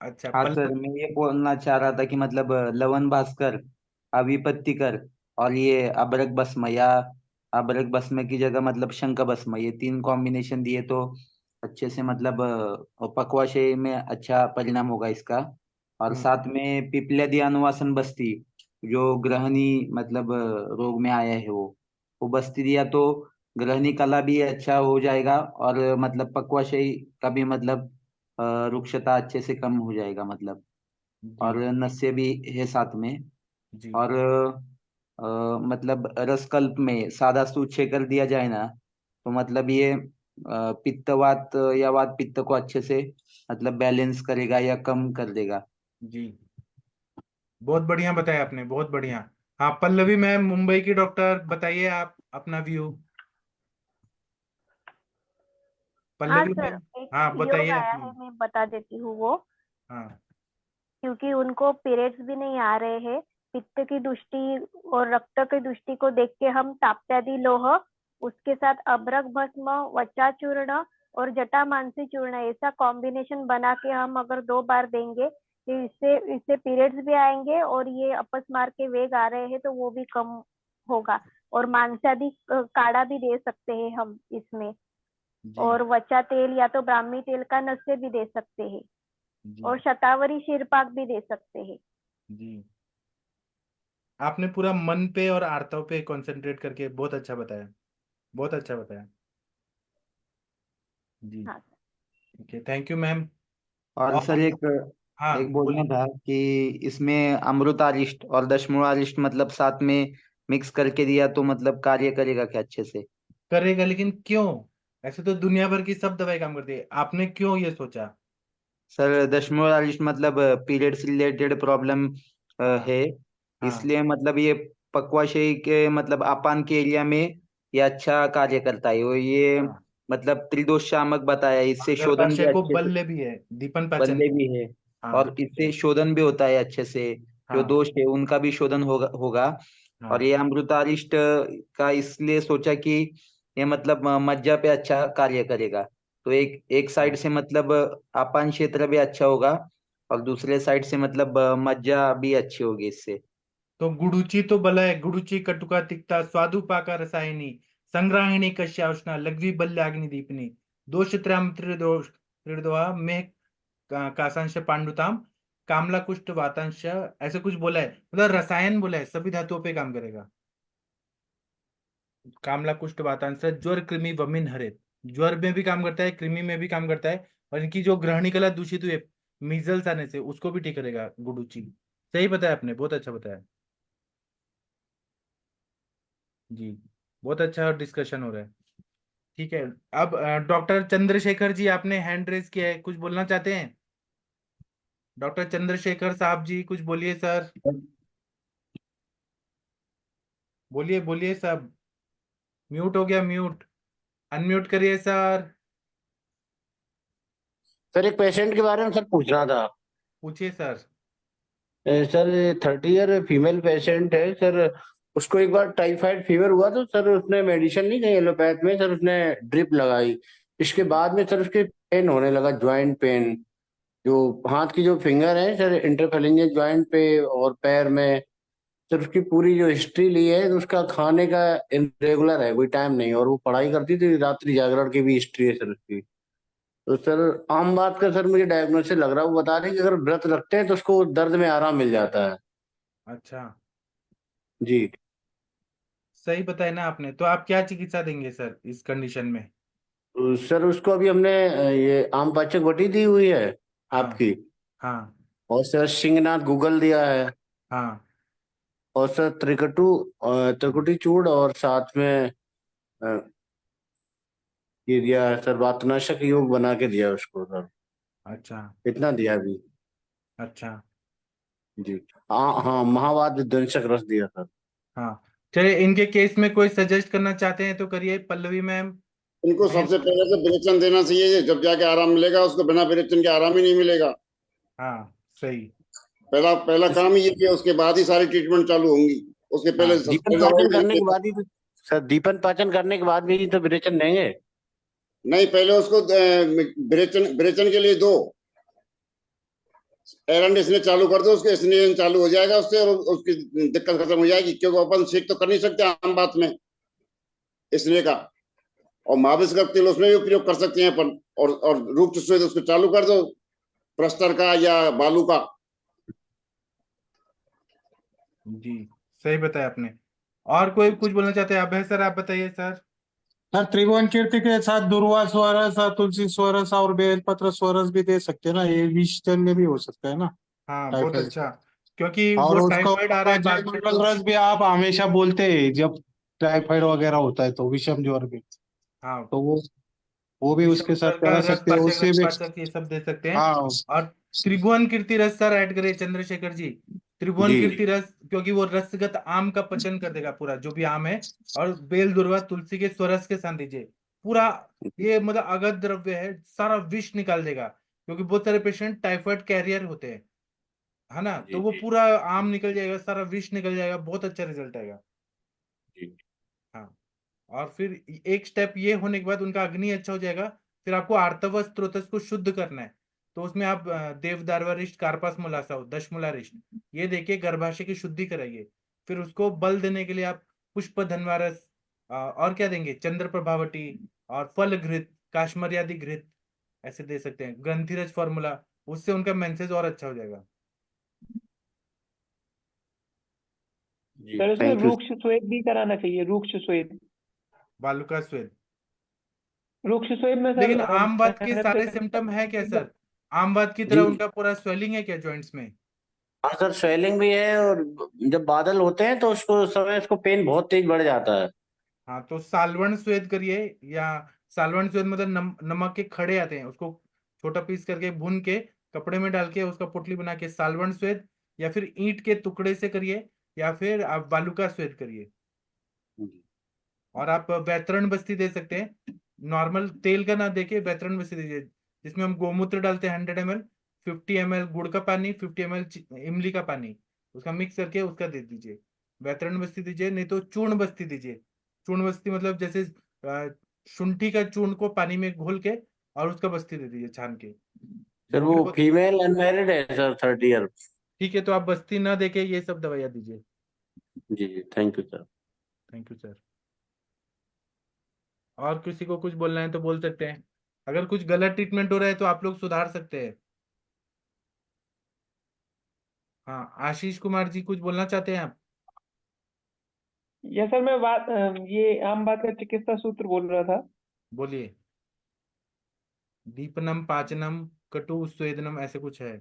अच्छा हाँ पल्लव। सर, मैं ये बोलना चाह रहा था कि मतलब लवन भास्कर, अविपत्तिकर और ये अबरक भस्म या अबरक भस्म की जगह मतलब शंख भस्म, ये तीन कॉम्बिनेशन दिए तो अच्छे से मतलब पक्वाशय में अच्छा परिणाम होगा इसका। और हम्म, साथ में पिपल्यादी अनुवासन बस्ती, जो ग्रहणी मतलब रोग में आया है वो बस्ती दिया तो ग्रहणी कला भी अच्छा हो जाएगा, और मतलब पक्वाशय का भी मतलब रुक्षता अच्छे से कम हो जाएगा मतलब, जी और नस्य भी है साथ में। जी और मतलब रसकल्प में सादा सूत कर दिया जाए ना, तो मतलब ये पित्तवात या वात पित्त को अच्छे से मतलब बैलेंस करेगा या कम कर देगा। जी, बहुत बढ़िया बताया आपने, बहुत बढ़िया। हाँ पल्लवी मैम मुंबई की डॉक्टर, बताइए आप अपना व्यू। हाँ पल्लवी सर, मैम, एक हाँ योग बताइए आया अपनी। है, मैं बता देती हूँ वो। हाँ क्योंकि उनको पीरियड्स भी नहीं आ रहे हैं, पित्त की दृष्टि और रक्त की दृष्टि को देख के हम ताप्यादि लोह, उसके साथ अबरक भस्म, वचा चूर्ण और जटा मानसी चूर्ण, ऐसा कॉम्बिनेशन बना के हम अगर 2 बार देंगे तो इससे इससे पीरियड्स भी आएंगे और ये अपस्मार के वेग आ रहे हैं तो वो भी कम होगा। और मांसादी काढ़ा भी दे सकते हैं हम इसमें। जी और वचा तेल या तो ब्राह्मी तेल का नस्य भी दे सकते हैं, जी और शतावरी शीरपाक भी दे सकते हैं। जी, आपने पूरा मन पे और आर्तव पे कंसंट्रेट करके बहुत अच्छा बताया, बहुत अच्छा बताया। जी हाँ। ठीक है थैंक यू मैम। और और सर एक हाँ एक बोलना बोलिए। था कि इसमें अमृतारिष्ट और दशमूलारिष्ट मतलब साथ में मिक्स करके दिया तो मतलब कार्य करेगा क्या अच्छे से। करेगा, लेकिन क्यों, ऐसे तो दुनिया भर की सब दवाई काम करती है, आपने क्यों ये सोचा। सर दशमूलारिष्ट मतलब पीरियड से रिलेटेड प्रॉब्लम हाँ है, हाँ इसलिए मतलब ये पक्वाशय के मतलब अपान के एरिया में ये अच्छा कार्य करता है। वो ये हाँ, मतलब त्रिदोष शामक बताया, इससे शोधन भी अगरपाशय को अच्छे से, बल्ले भी है, दीपन पाचन बल्ले को। भी है, और हाँ इससे शोधन भी होता है अच्छे से। जो हाँ दोष है उनका भी शोधन होगा। और हाँ ये अमृतारिष्ट का इसलिए सोचा कि ये मतलब मज्जा पे अच्छा कार्य करेगा। तो एक एक साइड हाँ। से मतलब अपान क्षेत्र भी अच्छा होगा, और दूसरे साइड से मतलब मज्जा भी अच्छी होगी इससे। तो गुडुची तो बलय, गुडुची कटुका तिक्ता स्वादु पाका रसायनी संग्राहिणी कश्याउष्णा लघ्वी बल्याग्नि दीपनी दोष त्रयम त्रिदोष त्रिदोहा में कासांश पांडुताम कामला कुष्ठ वातांश, ऐसे कुछ बोला है, मतलब रसायन बोला है, सभी धातुओं पे काम करेगा। कामला कुष्ठ वातांश ज्वर कृमि वमिन हरित, ज्वर में भी काम करता है, कृमि में भी काम करता है, और इनकी जो ग्रहणी कला दूषित हुई है मीजल्स आने से, उसको भी ठीक करेगा गुडुची। सही बताया आपने, बहुत अच्छा बताया जी। बहुत अच्छा डिस्कशन हो रहा है। ठीक है। अब डॉक्टर चंद्रशेखर जी, आपने हैंड रेज किया है, कुछ बोलना चाहते हैं? डॉक्टर चंद्रशेखर साहब जी, कुछ बोलिए सर। बोलिए बोलिए सब। म्यूट हो गया, म्यूट। अनम्यूट करिए सर। सर एक पेशेंट के बारे में सर पूछना था। पूछिए sir. Sir 30 year female patient है सर। उसको एक बार टाइफाइड फीवर हुआ तो सर उसने मेडिसिन नहीं खाई एलोपैथ में, सर उसने ड्रिप लगाई। इसके बाद में सर उसके पेन होने लगा, जॉइंट पेन। जो हाथ की जो फिंगर है सर, इंटरफेरेंजियल जॉइंट पे और पैर में। सर उसकी पूरी जो हिस्ट्री ली है तो उसका खाने का इरेगुलर है, कोई टाइम नहीं, और वो पढ़ाई करती थी, रात्रि जागरण की भी हिस्ट्री है सर उसकी। तो सर आम बात का सर मुझे डायग्नोसिस लग रहा है, वो बता रहे हैं कि अगर व्रत रखते हैं तो उसको दर्द में आराम मिल जाता है। अच्छा, जी। सही बताया ना आपने। तो आप क्या चिकित्सा देंगे सर इस कंडीशन में? तो सर उसको अभी हमने ये आम पाचक बटी दी हुई है हाँ आपकी, हाँ और सर सिंहनाथ गूगल दिया है, हाँ। और सर त्रिकुटी चूर्ण, और साथ में अ, ये दिया है सर, वातनाशक योग बना के दिया है उसको सर। अच्छा इतना दिया अभी। अच्छा। जी। हाँ हाँ, महावात विध्वंसक रस दिया सर। हाँ, चलिए इनके केस में कोई सजेस्ट करना चाहते हैं तो करिए, पल्लवी मैम। इनको मेन। सबसे पहले तो विरेचन देना चाहिए, जब जाके आराम मिलेगा, उसको बिना विरेचन के आराम ही नहीं मिलेगा। हाँ सही। पहला पहला काम ही ये किया, उसके बाद ही सारी ट्रीटमेंट चालू होंगी। उसके पहले हाँ दीपन पाचन करने के बाद ही तो, सर दीपन पाचन करने के बाद भी तो विरेचन देंगे। नहीं, पहले उसको विरेचन विरेचन के लिए दो। एरंड इसने चालू कर दो, उसके स्नेहन चालू हो जाएगा उससे, और उसकी दिक्कत खत्म हो जाएगी, क्योंकि अपन सेक तो कर नहीं सकते आम बात में स्नेह का। और माविस का तेल उसमें भी उपयोग कर सकते हैं अपन। और रूप से उसको चालू कर दो, प्रस्तर का या बालू का। जी, सही बताया आपने। और कोई कुछ बोलना चाहते हैं? अभय सर, आप बताइए सर। सर त्रिभुवन कीर्ति के साथ दुर्वा स्वरस और तुलसी स्वरस और बेलपत्र स्वरस भी दे सकते हैं ना, ये विषजन्य भी हो सकता है ना हाँ बहुत टाइफाइड। अच्छा, क्योंकि वो और उसको टाइफाइड आ रहा है बाद में जयमंगल तो। रस भी आप हमेशा बोलते हैं जब टाइफाइड वगैरह होता है तो, विषम ज्वर भी, हाँ, तो वो भी उसके साथ विषम का करा रस सकते हैं, पाचक, उससे रस भी। पाचक ये सब दे सकते हैं। हाँ। और त्रिभुवन कीर्ति रस सर ऐड करिए चंद्रशेखर जी। त्रिभुवन जी। कीर्ति रस, क्योंकि वो रसगत आम का पचन कर देगा पूरा, जो भी आम है। और बेल दुर्वा तुलसी के स्वरस के साथ दीजिए पूरा। ये मतलब अगध द्रव्य है, सारा विष निकाल देगा, क्योंकि बहुत सारे पेशेंट टाइफाइड कैरियर होते हैं, है ना, जी तो वो जी पूरा आम निकल जाएगा, सारा विष निकल जाएगा, बहुत अच्छा रिजल्ट आएगा। जी। हाँ। और फिर एक स्टेप ये होने के बाद उनका अग्नि अच्छा हो जाएगा। फिर आपको आर्तव स्त्रोतस को शुद्ध करना है। तो उसमें आप देवदारवारिष्ट कार्पास मुलासाव दशमूलारिष्ट ये देखिए, गर्भाशय की शुद्धि कराइए। फिर उसको बल देने के लिए आप पुष्प धनवारस, और क्या देंगे, चंद्र प्रभावटी और फल घृत, काश्मर्यादि घृत, ऐसे दे सकते हैं, ग्रंथिरज फॉर्मूला। उससे उनका मेंसेस और अच्छा हो जाएगा। जी सर उसमें थैंक यू। रुक्ष स्वेद भी कराना चाहिए, रुक्ष स्वेद। बालू का स्वेद। रुक्ष स्वेद में सर लेकिन आम बात के मैंने सारे देखा सिम्टम है क्या सर? आम बात की तरह जी उनका पूरा स्वेलिंग है क्या जॉइंट्स में? हाँ सर, स्वेलिंग भी है, और जब बादल होते हैं तो उसको उस समय उसको पेन बहुत तेज बढ़ जाता है। हाँ, तो सालवन स्वेद करिए। या सालवन स्वेद मतलब नमक के खड़े आते हैं, उसको छोटा पीस करके भून के कपड़े में डाल के उसका पोटली बना के सालवन स्वेद, या फिर ईंट के टुकड़े से करिए, या फिर आप बालू का स्वेद करिए। जी और आप बैतरण बस्ती दे सकते हैं, नॉर्मल तेल का ना देके बैतरण बस्ती दीजिए, जिसमें हम गोमूत्र डालते हैं 100 ml, 50 ml गुड़ का पानी, 50 ml इमली का पानी, उसका मिक्स करके उसका दे दीजिए। बैतरण बस्ती दीजिए, नहीं तो चूर्ण बस्ती दीजिए। चूर्ण बस्ती मतलब जैसे शुंठी का चूर्ण को पानी में घोल के और उसका बस्ती दे दीजिए छान के, सर वो भी वो बहुत। फीमेल अनमैरिड है सर, 30 ईयर। ठीक है, तो आप बस्ती ना देके ये सब दवाइयाँ दीजिए। जी जी, thank you sir. Thank you sir. और किसी को कुछ बोलना है तो बोल सकते हैं, अगर कुछ गलत ट्रीटमेंट हो रहा है तो आप लोग सुधार सकते हैं। हाँ, आशीष कुमार जी कुछ बोलना चाहते हैं आप? यस सर, मैं ये आम बात का चिकित्सा सूत्र बोल रहा था। बोलिए। दीपनम पाचनम कटु स्वेदनम ऐसे कुछ है।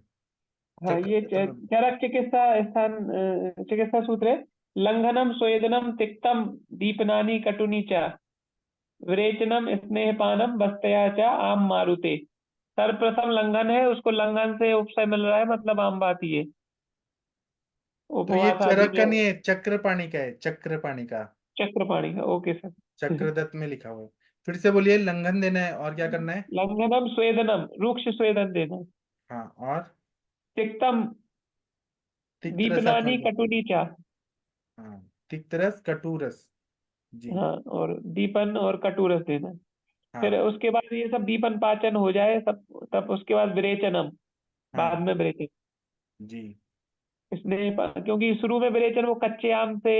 हाँ, ये चरक चिकित्सा स्थान चिकित्सा सूत्र है। लंघनम स्वेदनम तिक्तम दीपनानी कटुनी च विरेचनम स्नेहपानम बस्तया च आम मारुते। सर्वप्रथम लंघन है, उसको लंघन से उपशम मिल रहा है, मतलब आम बात ये तो ये उपवास आदि चरक का में। नहीं है, चक्रपाणी का है, चक्रपाणी का। चक्रपाणी का, ओके सर। चक्रदत्त में लिखा हुआ है। फिर से बोलिए, लंघन देना है और क्या करना है? लंघनम स्वेदनम, रुक्ष स्वेदन देना है। हाँ, और तिक्तम तिक्त रस आप दीपनानी मत बोलिए। कटुनी चा। हाँ, तिक्त रस कटु रस। जी। हाँ, और दीपन और कटुरस देना है। फिर हाँ। उसके बाद ये सब दीपन पाचन हो जाए सब, तब उसके बाद विरेचनम, बाद हाँ। में विरेचन। जी। क्योंकि शुरू में विरेचन वो कच्चे आम से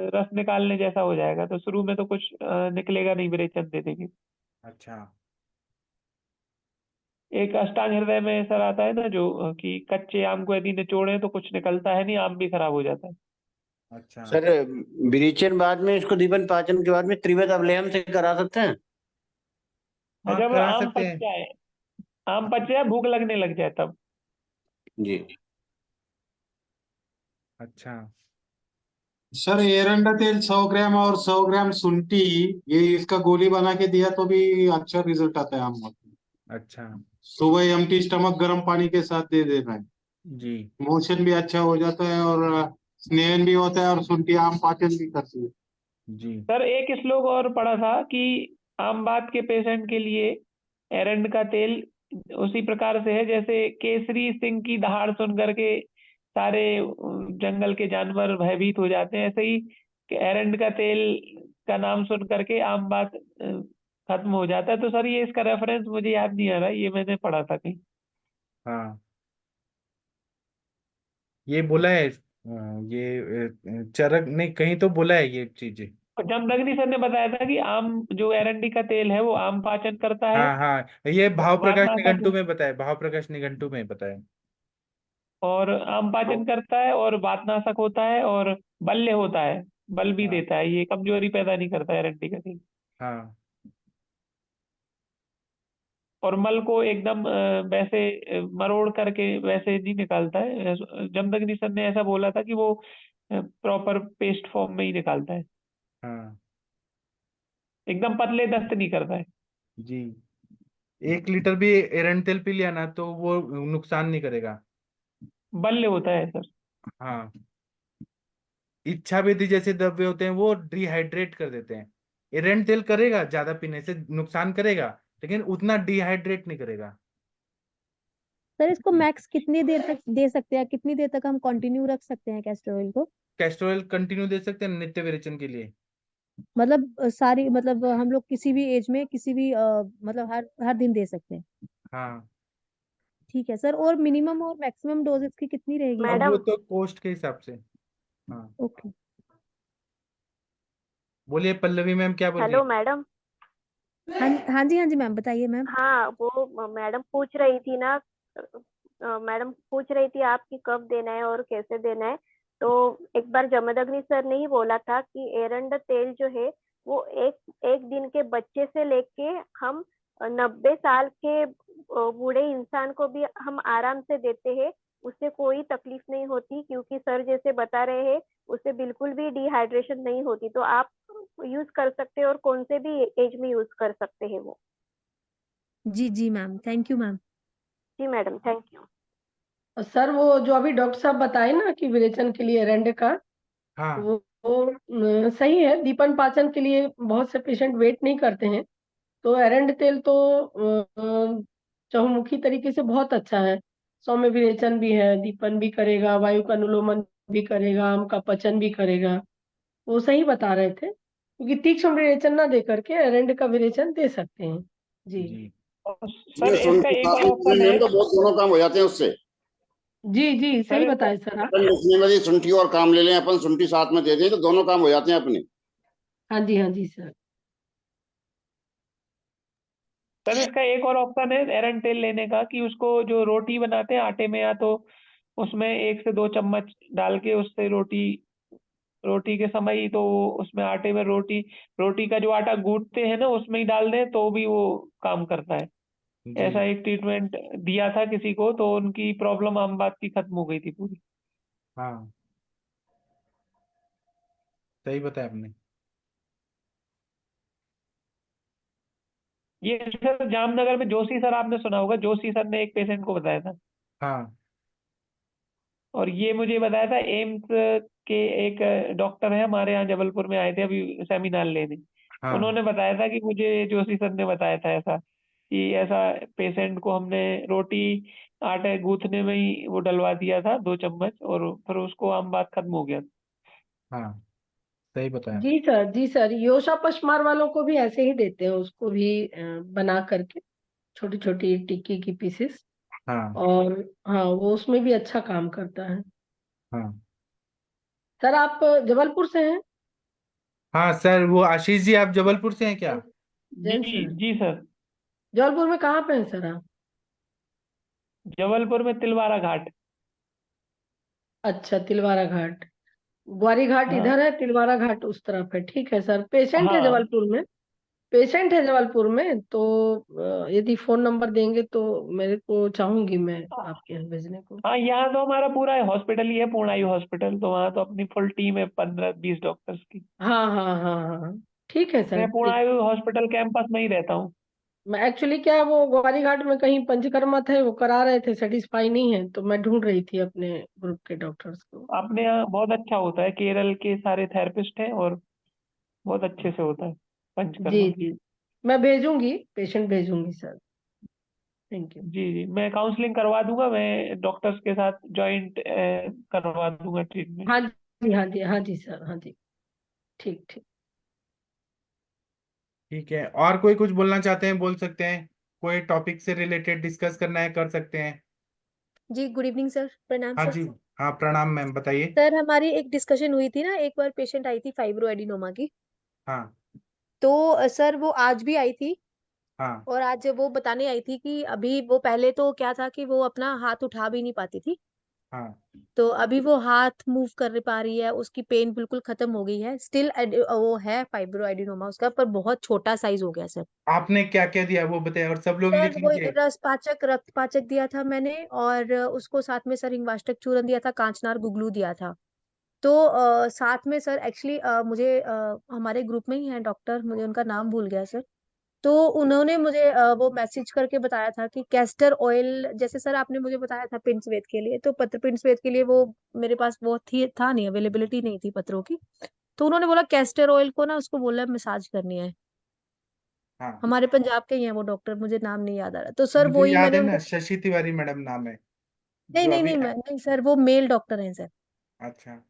रस निकालने जैसा हो जाएगा, तो शुरू में तो कुछ निकलेगा नहीं, विरेचन दे देंगे। अच्छा। एक अष्टांग हृदय में सर आता है ना, जो कि कच्चे आम को यदि निचोड़े तो कुछ निकलता है नहीं, आम भी खराब हो जाता है। अच्छा। सर विरेचन बाद में इसको दीपन पाचन के बाद में त्रिवद अवलेहम से करा सकते हैं? हाँ, जब करा आम सकते पच हैं। जाए, आम पच जाए, भूख लगने लग जाए तब। जी। अच्छा। सर एरंडा तेल 100 ग्राम और 100 ग्राम शुंठी, ये इसका गोली बना के दिया तो भी अच्छा रिजल्ट आता है हम। अच्छा। सुबह एम्प्टी स्टमक गर्म पानी के साथ दे देना है, जी। मोशन भी अच्छा हो जाता है और स्नेहन भी होता है और शुंठी आम पाचन भी करती है। जी। सर एक श्लोक और पढ़ा था कि आम बात के पेशेंट के लिए एरंड का तेल उसी प्रकार से है जैसे केसरी सिंह की दहाड़ सुन करके सारे जंगल के जानवर भयभीत हो जाते हैं, ऐसे ही कि एरंड का तेल का नाम सुन करके आम बात खत्म हो जाता है। तो सर ये इसका रेफरेंस मुझे याद नहीं आ रहा, ये मैंने पढ़ा था कहीं। हाँ, ये बोला है, चरक नहीं, कहीं तो बोला है ये चीजें। और जमदग्नि सर ने बताया था कि आम जो एरंडी का तेल है वो आम पाचन करता है, हाँ हाँ, ये भाव प्रकाश वातनाषक निघंटु में बताया, भाव प्रकाश निघंटु में बताया। और आम पाचन करता है और वातनाशक होता है और बल्य होता है, बल भी हाँ। देता है, ये कमजोरी पैदा नहीं करता है एरंडी का तेल। हाँ। और मल को एकदम वैसे मरोड़ करके वैसे नहीं निकालता है। जमदग्नि सर ने ऐसा बोला था कि वो प्रॉपर पेस्ट फॉर्म में ही निकालता है, हाँ। एकदम पतले दस्त नहीं करता है। जी। 1 लीटर भी एरंड तेल पी लिया ना तो वो नुकसान नहीं करेगा। बल्य होता है सर। हाँ। इच्छा वेदी जैसे द्रव्य होते हैं वो डिहाइड्रेट कर देते हैं। एरंड तेल करेगा, ज्यादा पीने से नुकसान करेगा, लेकिन उतना डिहाइड्रेट नहीं करेगा। सर इसको मैक्स कितनी देर तक दे सकते हैं, कितनी देर तक हम कंटिन्यू रख सकते हैं कैस्टर ऑयल को? कैस्टर ऑयल कंटिन्यू दे सकते हैं नित्य विरेचन के लिए। मतलब सारी, मतलब हम लोग किसी भी एज में किसी भी मतलब हर हर दिन दे सकते हैं? हाँ। ठीक है सर, और मिनिमम और मैक्सिमम डोज इसकी कितनी रहेगी? अब वो मैडम। तो कॉस्ट के हिसाब से। हाँ। ओके। बोलिए पल्लवी मैम, क्या बोल रही हेलो है? मैडम। हाँ हाँ जी मैम, बताइए मैम। हाँ, वो मैडम पूछ रही थी ना, मैडम पूछ रही थी आपकी कब देना है और कैसे देना है। तो एक बार जमदग्नि सर ने ही बोला था कि एरंड तेल जो है वो एक एक दिन के बच्चे से लेके हम 90 साल के बूढ़े इंसान को भी हम आराम से देते हैं, उससे कोई तकलीफ नहीं होती, क्योंकि सर जैसे बता रहे हैं उससे बिल्कुल भी डिहाइड्रेशन नहीं होती। तो आप यूज कर सकते हैं और कौन से भी एज में यूज कर सकते हैं वो। जी जी मैम, थैंक यू मैम। जी मैडम, थैंक यू। और सर वो जो अभी डॉक्टर साहब बताए ना कि विरेचन के लिए एरंड का, हाँ। वो सही है, दीपन पाचन के लिए बहुत से पेशेंट वेट नहीं करते हैं, तो एरंड तेल तो चहुमुखी तरीके से बहुत अच्छा है। सौम्य विरेचन भी है, दीपन भी करेगा, वायु का अनुलोमन भी करेगा, आम का पचन भी करेगा। वो सही बता रहे थे, क्योंकि तीक्ष्ण विरेचन ना दे करके एरंड का विरेचन दे सकते हैं। जी जी और इसमें सर इसका एक और ऑप्शन है। तो बहुत दोनों काम हो जाते हैं उससे। जी जी, सही सर बताए सर आप। अपन इसमें यदि शुंठी और काम ले लें, अपन शुंठी साथ में दे दें तो दोनों काम हो जाते हैं अपने। हाँ जी, हाँ जी सर। सर इसका एक और ऑप्शन है एरंड तेल लेने का, कि उसको जो रोटी बनाते हैं आटे में, या तो उसमें 1 से 2 चम्मच डाल के उससे रोटी के समय ही तो उसमें आटे में रोटी का जो आटा गूंथते हैं ना उसमें ही डाल दें तो भी वो काम करता है। ऐसा जी। एक ट्रीटमेंट दिया था किसी को, तो उनकी प्रॉब्लम आम बात की खत्म हो गई थी पूरी। हाँ, सही बताया आपने। ये सर जामनगर में जोशी सर, आपने सुना होगा, जोशी सर ने एक पेशेंट को बताया था। हाँ और ये मुझे बताया था एम्स के एक डॉक्टर है हमारे यहाँ जबलपुर में, आए थे अभी सेमिनार लेने। हाँ उन्होंने बताया था कि मुझे जोशी सर ने बताया था ऐसा, कि ऐसा पेशेंट को हमने रोटी आटे गूंथने में ही वो डलवा दिया था 2 चम्मच, और फिर उसको आम बात खत्म हो गया। हाँ, सही बताया। जी सर, जी सर, योशा पशमार वालों को भी ऐसे ही देते हैं, उसको भी बना करके छोटी छोटी टिक्की की पीसेस। हाँ और हाँ, वो उसमें भी अच्छा काम करता है। हाँ सर आप जबलपुर से हैं? हाँ सर, वो आशीष जी, आप जबलपुर से हैं क्या? जी जैन सर, जी सर। जबलपुर में कहाँ पे हैं सर आप? जबलपुर में तिलवारा घाट। अच्छा, तिलवारा घाट। ग्वारी घाट हाँ इधर है, तिलवारा घाट उस तरफ है। ठीक है सर, पेशेंट है हाँ जबलपुर में। पेशेंट है जबलपुर में, तो यदि फोन नंबर देंगे तो मेरे को चाहूंगी मैं आपके यहाँ भेजने को। हाँ, यहाँ तो हमारा पूरा हॉस्पिटल ही है, पूर्ण आयु हॉस्पिटल, तो वहाँ तो अपनी फुल टीम है 15-20 डॉक्टर्स की। हाँ हाँ हाँ हाँ, ठीक है सर, मैं पूर्ण ठीक। आयु हॉस्पिटल कैंपस में ही रहता हूँ। मैं एक्चुअली क्या है, वो ग्वारी घाट में कहीं पंचकर्मा थे, वो करा रहे थे, सेटिस्फाई नहीं है, तो मैं ढूंढ रही थी अपने ग्रुप के डॉक्टर्स को। अपने यहाँ बहुत अच्छा होता है, केरल के सारे थेरेपिस्ट हैं और बहुत अच्छे से होता है जी पंचकर्मा। जी, मैं भेजूंगी, पेशेंट भेजूंगी सर। Thank you. जी जी, मैं काउंसलिंग करवा दूंगा, मैं डॉक्टर्स के साथ जॉइंट करवा दूंगा ट्रीटमेंट। हाँ जी, हाँ जी, हाँ जी सर, हाँ जी, ठीक ठीक। ठीक है, और कोई कुछ बोलना चाहते हैं बोल सकते हैं, कोई टॉपिक से रिलेटेड डिस्कस करना है कर सकते हैं। जी, गुड इवनिंग सर, प्रणाम हाँ सर। जी। हाँ, प्रणाम मैम, बताइए। सर हमारी एक डिस्कशन हुई थी ना, एक बार पेशेंट आई थी फाइब्रो एडिनोमा की। हाँ तो सर वो आज भी आई थी, हाँ और आज वो बताने आई थी कि अभी वो पहले तो क्या था कि वो अपना हाथ उठा भी नहीं पाती थी, हाँ। तो अभी वो हाथ मूव कर पा रही है, उसकी पेन बिल्कुल खत्म हो गई है। स्टिल वो है फाइब्रो एडिनोमा उसका, पर बहुत छोटा साइज हो गया सर। आपने क्या क्या दिया वो बताइए, और सब लोग सर लिख वो लीजिए। रस पाचक रक्त पाचक दिया था मैंने, और उसको साथ में सर हिंगवाष्टक चूर्ण दिया था, कांचनार गुगलू दिया था। तो साथ में सर एक्चुअली मुझे हमारे ग्रुप में ही है डॉक्टर, मुझे उनका नाम भूल गया सर। तो उन्होंने मुझे वो मैसेज करके बताया था कि कैस्टर ऑयल, जैसे सर आपने मुझे बताया था पिंच वेद के लिए, तो पत्र पिंच वेद के लिए वो मेरे पास वो था नहीं, अवेलेबिलिटी नहीं थी पत्रों की। तो उन्होंने बोला कैस्टर ऑयल को ना उसको बोला मसाज करनी है। हाँ, हमारे पंजाब के ही हैं वो डॉक्टर, मुझे नाम नहीं याद आ रहा, तो सर वो मुझे ही याद मैंने है ना, उनको। शशि तिवारी मैडम नाम है, नहीं जो नहीं अभी। नहीं नहीं सर, वो मेल डॉक्टर हैं सर। अच्छा।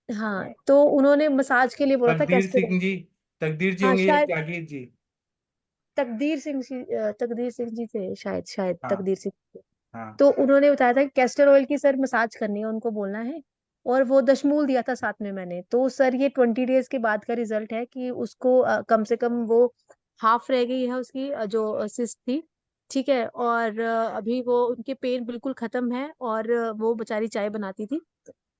हाँ, तो उन्होंने मसाज के लिए बोला था तकदीर कैस्टर। सिंह जी, तकदीर जी हाँ होंगे या शायद जागीर जी? तकदीर सिंह जी थे शायद, शायद हाँ तकदीर सिंह थे। हाँ तो उन्होंने बताया था कि कैस्टर ऑयल की सर मसाज करनी है, उनको बोलना है। और वो दशमूल दिया था साथ में मैंने, तो सर ये 20 डेज के बाद का रिजल्ट है कि उसको कम से कम वो हाफ रह गई है उसकी जो सिस्ट थी। ठीक है, और अभी वो उनके पेन बिल्कुल खत्म है, और वो बेचारी चाय बनाती थी,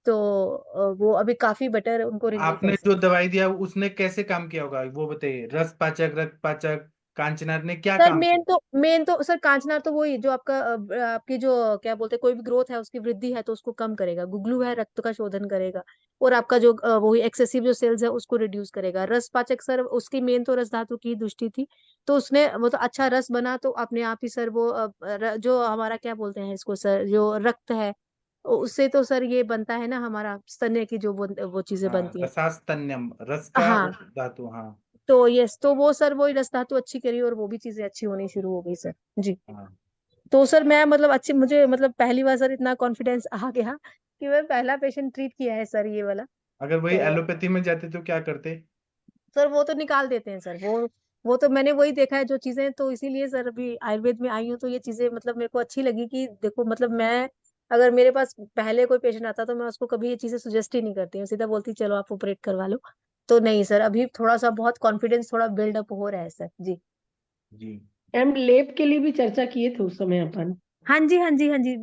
तो वो अभी काफी बेटर उनको रिलीफ है आपने इससे। जो दवाई दिया उसने कैसे काम किया होगा वो बताइए, रस पाचक, रक्त पाचक, कांचनार ने क्या सर काम मेन किया? तो मेन तो सर कांचनार तो वही जो आपका आपकी जो क्या बोलते हैं, कोई भी ग्रोथ है उसकी वृद्धि है तो उसको कम करेगा। गुगलू है रक्त का शोधन करेगा, और आपका जो वही एक्सेसिव जो सेल्स है उसको रिड्यूस करेगा। रस पाचक सर उसकी मेन तो रस धातु की दुष्टि थी, तो उसने वो तो अच्छा रस बना, तो अपने आप ही सर वो जो हमारा क्या बोलते हैं इसको सर, जो रक्त है उससे तो सर ये बनता है ना हमारा स्तन्य की जो वो चीजें हाँ, बनती है। रसास्तन्यम, रस का हाँ, धातु, हाँ। तो यस, तो वो सर वही रास्ता तो अच्छी करी और वो भी चीजें अच्छी होनी शुरू हो गई सर। जी। हाँ, तो सर मैं मतलब अच्छी, मुझे मतलब पहली बार सर इतना कॉन्फिडेंस आ गया कि मैं पहला पेशेंट ट्रीट किया है सर ये वाला। अगर वही तो एलोपैथी में जाते तो क्या करते? सर वो तो निकाल देते हैं सर, वो तो मैंने वही देखा है जो चीजें, तो इसीलिए सर अभी आयुर्वेद में आई हूँ, तो ये चीजें मतलब मेरे को अच्छी लगी कि देखो मतलब मैं, अगर मेरे पास पहले कोई पेशेंट आता तो मैं उसको कभी ये चीजें सुजेस्ट ही नहीं करती हूँ, सीधा बोलती चलो आप ऑपरेट करवा लो। तो नहीं सर, अभी थोड़ा सा बहुत कॉन्फिडेंस थोड़ा बिल्डअप हो रहा है सर। जी। जी। मैम लेब के लिए भी चर्चा किए थे उस समय अपन। हाँ जी, हाँ जी, हाँ जी,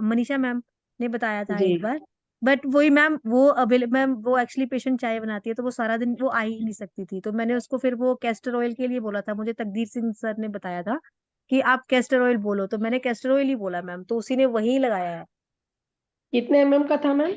मनीषा मैम ने बताया था जी। एक बार। बट वही मैम, वो मैम वो एक्चुअली पेशेंट चाय बनाती है तो वो सारा दिन वो आ ही नहीं सकती थी, तो मैंने उसको फिर वो कैस्टर ऑयल के लिए बोला था, मुझे तकदीर सिंह सर ने बताया था कि आप कैस्टर ऑयल बोलो, तो मैंने कैस्टर ऑयल ही बोला मैम, तो उसी ने वही लगाया है। कितने एमएम का था मैम?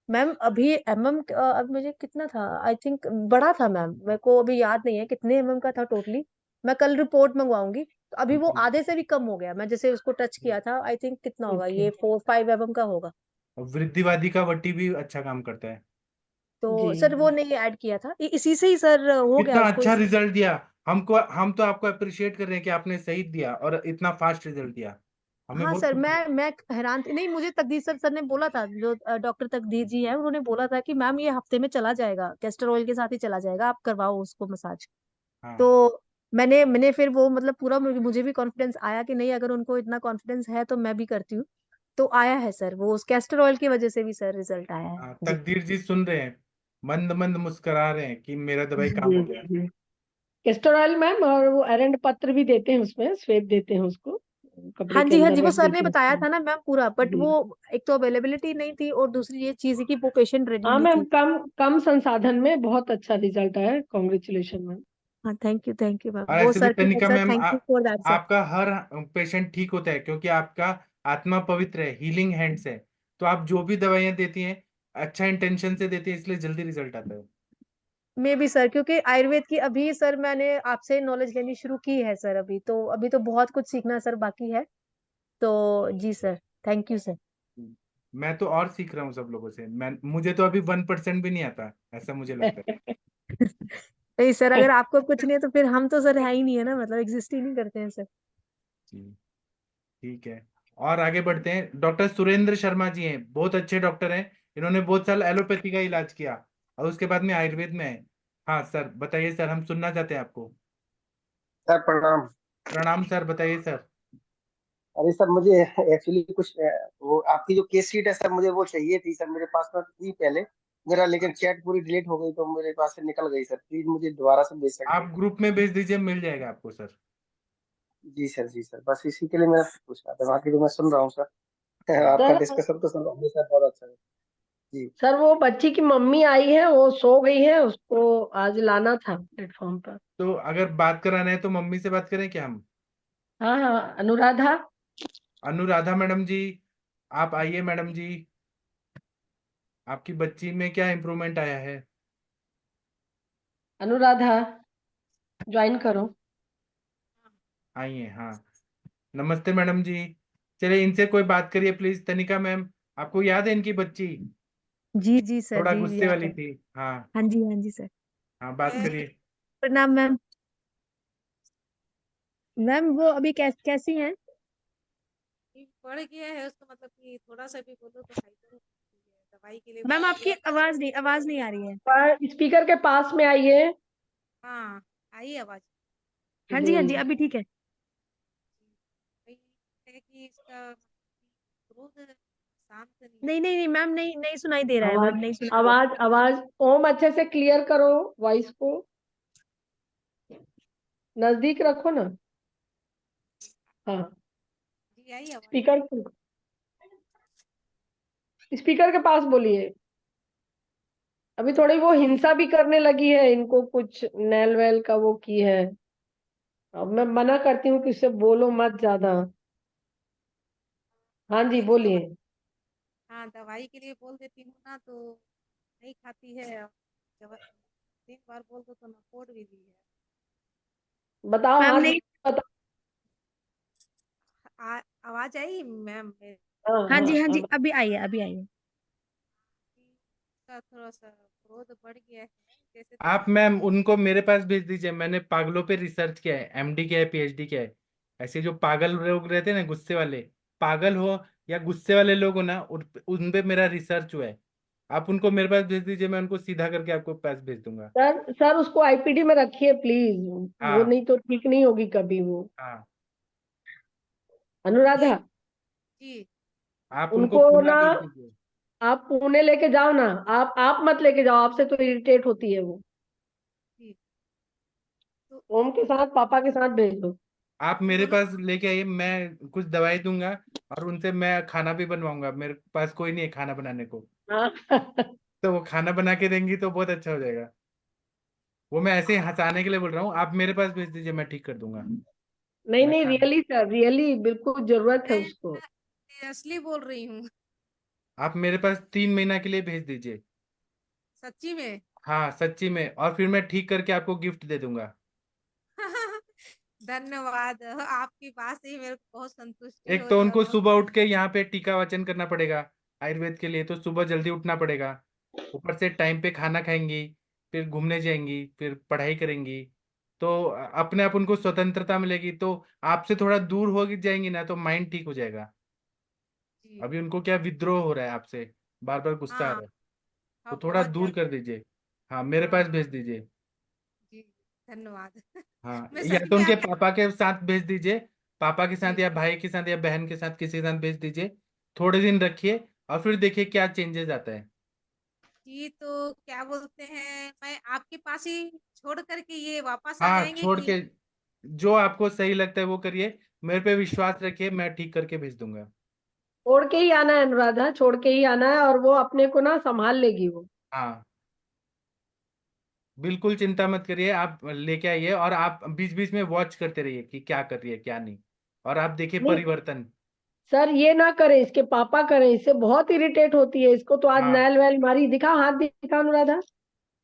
मैम अभी अब मुझे कितना था, आई थिंक बड़ा था मैम, मेरे को अभी याद नहीं है कितने का था टोटली। मैं कल रिपोर्ट मंगवाऊंगी, तो अभी वो जी। आधे से भी कम हो गया, मैं जैसे उसको टच किया था, आई थिंक कितना होगा ओके। ये 4-5 का होगा। और वृद्धिवादी का वट्टी भी अच्छा काम करता है। तो सर वो जी। नहीं ऐड किया था, इसी से ही सर हो गया कितना उसको अच्छा इसी। रिजल्ट दिया। हम तो आपको अप्रिशिएट कर रहे हैं कि आपने सही दिया और इतना फास्ट रिजल्ट दिया। हमें हाँ बहुत सर, खुशी है। मैं हैरान थी, नहीं मुझे तकदीर सर ने बोला था, जो डॉक्टर तकदीर जी है, उन्होंने बोला था कि मैम ये हफ्ते में चला जाएगा, कैस्टर ऑयल के साथ ही चला जाएगा, आप करवाओ उसको मसाज। हाँ। तो मैंने फिर वो मतलब पूरा मुझे भी कॉन्फिडेंस आया कि नहीं, अगर उनको इतना कॉन्फिडेंस है तो मैं भी करती हूँ। तो आया है सर, वो उस कैस्टर ऑयल की वजह से भी सर रिजल्ट आया है। हाँ, जी। तकदीर जी सुन रहे हैं, मंद मंद मुस्कुरा रहे हैं कि मेरा दवाई काम जी हो गया। जी। कैस्टर ऑयल मैम, और वो एरंड पत्र भी देते हैं उसमें, श्वेत देते हैं उसको, हाँ कपड़े के जी, हाँ अंदर जी, वो रख सर ने देते हैं बताया उसको। था ना मैम पूरा, बट जी। वो एक तो अवेलेबिलिटी नहीं थी और दूसरी ये चीज है कि वो पेशेंट रेडी हाँ नहीं मैम, थी। कम कम संसाधन में बहुत अच्छा रिजल्ट आया, कॉन्ग्रेचुलेशन मैम। हाँ, थैंक यू मैम, और वो ऐसे भी सर की तनिका sir ma'am, thank you for that sir. आपका हर पेशेंट ठीक होता है क्योंकि आपका आत्मा पवित्र है, हीलिंग हैंड्स है। तो आप जो भी दवाइयां देती हैं अच्छा इंटेंशन से देती हैं, इसलिए जल्दी रिजल्ट आता है। मे बी सर, क्योंकि आयुर्वेद की अभी सर मैंने आपसे नॉलेज लेनी शुरू की है सर, अभी तो बहुत कुछ सीखना सर बाकी है। तो जी सर, थैंक यू सर। मैं तो और सीख रहा हूँ सब लोगों से। मुझे तो अभी 1% भी नहीं आता, ऐसा मुझे लगता है। नहीं सर, अगर आपको कुछ नहीं है तो फिर हम तो सर है ही नहीं है ना, मतलब एग्जिस्ट ही नहीं करते हैं सर। जी, ठीक है। और आगे बढ़ते हैं। डॉक्टर सुरेंद्र शर्मा जी हैं, बहुत अच्छे डॉक्टर हैं। इन्होंने बहुत साल एलोपैथी का इलाज किया और उसके बाद में आयुर्वेद में आए। हाँ सर, बताइए सर, हम सुनना चाहते हैं आपको। सर प्रणाम। प्रणाम सर, बताइए सर। अरे सर मुझे एक्चुअली कुछ वो आपकी जो केस शीट है सर, मुझे वो चाहिए थी सर, मेरे पास में थी पहले मेरा, लेकिन चैट पूरी डिलीट हो गई तो मेरे पास से निकल गई सर, प्लीज मुझे दोबारा से भेज सकते आप हैं? ग्रुप में भेज दीजिए, मिल जाएगा आपको सर। जी सर, जी सर, बस इसी के लिए मैं पूछ रहा था, बाकी तो मैं सुन रहा हूँ सर। हाँ। आपका सर डिस्कशन तो सर हमेशा बहुत अच्छा है। जी। सर वो बच्ची की मम्मी आई है, वो सो गई है, उसको आज लाना था प्लेटफॉर्म पर। तो अगर बात कराना है तो मम्मी से बात करें क्या हम? हाँ हाँ, अनुराधा। अनुराधा मैडम जी, आप आइए मैडम जी। आपकी बच्ची में क्या इम्प्रूवमेंट आया है? अनुराधा, ज्वाइन करो। आइए, हाँ। नमस्ते मैडम जी। चलिए, इनसे कोई बात करिए प्लीज। तनिका मैम, आपको याद है इनकी बच्ची? जी जी सर, थोड़ा जी गुस्से याद वाली है। थी, हाँ। हाँ जी सर। हाँ, बात करिए। प्रणाम मैम। मैम वो अभी कैसी हैं? बढ़ गया है उसका, मतलब कि थोड़ा सा भी बोलो तो हाइपर होती है, दवाई के लिए मैम बोला आपकी गया था। आवाज नहीं आ रही है। पर स्पीकर के पास में आइए। हाँ, आई आवाज। हाँ जी, जी। अभी ठीक है। वही है कि इसका ग्रोथ शांत नहीं नहीं नहीं नहीं मैम, नहीं सुनाई दे रहा है आवाज मैम, नहीं सुनाई दे आवाज आवाज ओम अच्छे से क्लियर करो, वॉइस को नजदीक रखो ना। हाँ, जी, आई आवाज। स्पीकर स्पीकर के पास बोलिए। अभी थोड़ी वो हिंसा भी करने लगी है, इनको कुछ नैल वैल का वो की है। अब मैं मना करती हूँ कि इससे बोलो मत ज्यादा। हाँ जी, दवाई तो बोलिए। हाँ, दवाई के लिए बोल देती हूँ ना तो नहीं खाती है। जब 3 बार बोल दो तो नकोड़ भी दी है। बताओ, मैम हाथ नहीं। बताओ। आवाज आई मैम? हाँ हाँ जी, हाँ हाँ जी, हाँ अभी आई है, अभी आई है। का थोड़ा सा क्रोध बढ़ गया है, जैसे आप तैसे मैम उनको मेरे पास भेज दीजिए, मैंने पागलों पे रिसर्च किया है, एमडी किया है, पीएचडी किया है। ऐसे जो पागल लोग रहते हैं ना, गुस्से वाले, पागल हो या गुस्से वाले लोग हो ना, उन पे मेरा रिसर्च हुआ है। आप उनको मेरे पास भेज दीजिए, मैं उनको सीधा करके आपको पास भेज दूंगा। सर उसको आईपीडी में रखिए प्लीज, वो हाँ नहीं तो ठीक नहीं होगी कभी वो। हाँ, अनुराधा, ये जी आप उनको उनको पुणे ना भेज दीजिए। आप पुणे लेके जाओ ना, आप मत लेके जाओ, आपसे तो इरिटेट होती है वो। जी तो ओम के साथ, पापा के साथ भेज दो। आप मेरे दोनों पास लेके आइए, मैं कुछ दवाई दूंगा और उनसे मैं खाना भी बनवाऊंगा, मेरे पास कोई नहीं है खाना बनाने को। हाँ तो वो खाना बना के देंगी तो बहुत अच्छा हो जाएगा। वो मैं ऐसे ही हंसाने के लिए बोल रहा हूँ, आप मेरे पास भेज दीजिए, मैं ठीक कर दूंगा। नहीं मैं नहीं, खाना, रियली सर, रियली बिल्कुल जरूरत है मैं उसको। असली बोल रही हूँ, आप मेरे पास 3 महीना के लिए भेज दीजिए। सच्ची में। हाँ सच्ची में, और फिर मैं ठीक करके आपको गिफ्ट दे दूंगा। धन्यवाद, आपकी बात से ही मेरे को बहुत संतुष्टि एक हो तो रही है और उनको बहुत सुबह उठ के यहाँ पे टीका वाचन करना पड़ेगा, आयुर्वेद के लिए तो सुबह जल्दी उठना पड़ेगा। ऊपर से टाइम पे खाना खाएंगी, फिर घूमने जाएंगी, फिर पढ़ाई करेंगी। तो अपने आप उनको स्वतंत्रता मिलेगी, तो आपसे थोड़ा दूर हो जाएंगी ना, तो माइंड ठीक हो जाएगा। जी अभी उनको क्या विद्रोह हो रहा है आपसे, बार बार गुस्सा आ हाँ रहा है, तो हाँ थोड़ा बहुत दूर ज्यादा। कर दीजिए। हाँ मेरे हाँ पास भेज दीजिए। जी धन्यवाद। हाँ, मैं या सच तो में उनके आपके पापा के साथ भेज दीजिए, पापा के साथ जी या भाई के साथ या बहन के साथ, किसी के साथ भेज दीजिए। थोड़े दिन रखिए और फिर देखिए क्या चेंजेस आता है। जी तो क्या बोलते हैं, मैं आपके पास ही छोड़ करके ये वापस आ हाँ जाएंगे छोड़ कि के, जो आपको सही लगता है वो करिए, मेरे पे विश्वास रखिए, मैं ठीक करके भेज दूंगा। छोड़ के ही आना है अनुराधा, छोड़ के ही आना है, और वो अपने को ना संभाल लेगी वो। हाँ बिल्कुल चिंता मत करिए, आप लेके आइए और आप बीच बीच में वॉच करते रहिए कि क्या कर रही है क्या नहीं, और आप देखिए नहीं परिवर्तन। सर, ये ना करें, इसके पापा करें, इससे बहुत इरिटेट होती है इसको। तो आज हाँ नैल वैल मारी, दिखा हाथ, दिखा अनुराधा,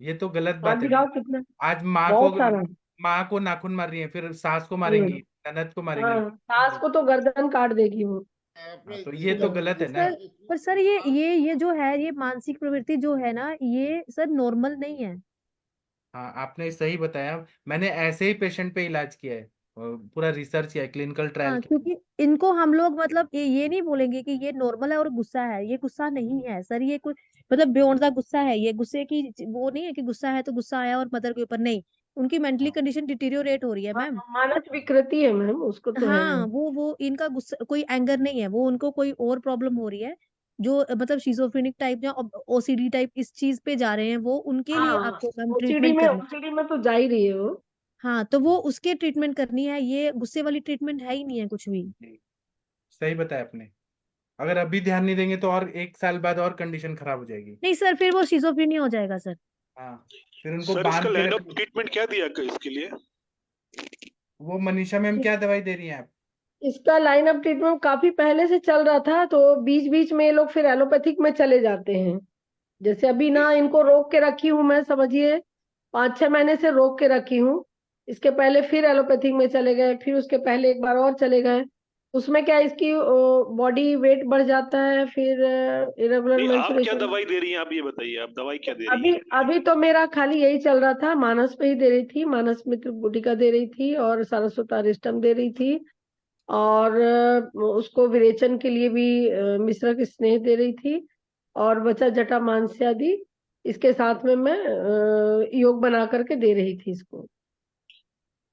ये तो गलत हाथ बात है ना। दिखाओ कितना, आज माँ को, बहुत सारा। माँ को नाखून मार रही है, फिर सास को हम्म मारेंगी, ननद को मारेंगी। हाँ, सास को तो गर्दन काट देगी वो। हाँ आपने तो ये तो इसको गलत है पर ना। सर, पर सर ये जो है, ये मानसिक प्रवृत्ति जो है ना, ये सर नॉर्मल नहीं है। हाँ आपने सही बताया, मैंने ऐसे ही पेशेंट पे इलाज किया है, पूरा रिसर्च किया है, क्लिनिकल ट्रायल हाँ, किया क्योंकि इनको हम लोग मतलब ये नहीं बोलेंगे कि ये नॉर्मल है और गुस्सा है, ये गुस्सा नहीं है सर, ये कुछ मतलब बियॉन्ड द गुस्सा है, ये गुस्से की वो नहीं है कि गुस्सा है तो गुस्सा आया और मदर के ऊपर नहीं, उनकी मेंटली है। कंडीशन डिटीरियोरेट हो रही है हाँ, मैम। मानस विकृति है मैम, उसको तो है। हाँ, वो इनका गुस्सा कोई एंगर नहीं है, वो उनको कोई और प्रॉब्लम हो रही है, जो मतलब शिजोफ्रेनिक टाइप या ओसीडी टाइप इस चीज पे जा रहे हैं, वो उनके लिए हाँ, आपको मैम ओसीडी ट्रीटमेंट में, करनी। ओसीडी में तो जा ही रही है वो। हाँ, तो वो उसके ट्रीटमेंट करनी है, ये गुस्से वाली ट्रीटमेंट है ही नहीं है कुछ भी। जी, सही बताया आपने। अगर अभी ध्यान नहीं देंगे तो और 1 साल बाद और कंडीशन खराब हो जाएगी। नहीं सर, फिर वो शिजोफ्रेनिया हो जाएगा सर। हाँ फिर उनको सर इसका बांध के लाइन ऑफ रखेंगे। ट्रीटमेंट क्या दिया इसके लिए? वो मनीषा मैम क्या दवाई दे रही हैं आप? इसका लाइन ऑफ ट्रीटमेंट काफी पहले से चल रहा था, तो बीच बीच में ये लोग फिर एलोपैथिक में चले जाते हैं। जैसे अभी ना इनको रोक के रखी हूँ मैं, समझिए 5-6 महीने से रोक के रखी हूँ। इसके पहले फिर एलोपैथिक में चले गए, फिर उसके पहले एक बार और चले गए। उसमें क्या, इसकी बॉडी वेट बढ़ जाता है, फिर इरेगुलर नहीं, आप क्या मेंस्ट्रुएशन। दवाई दे रही हैं, आप ये बताइए, आप दवाई क्या दे रही अभी हैं? अभी तो मेरा खाली यही चल रहा था, मानस पे ही दे रही थी, मानस मित्र गुटिका दे रही थी, और सारस्वतारिष्टम दे रही थी, और उसको विरेचन के लिए भी मिश्रक स्नेह दे रही थी, और बचा जटा मांस्य आदि। इसके साथ में मैं योग बना करके दे रही थी इसको।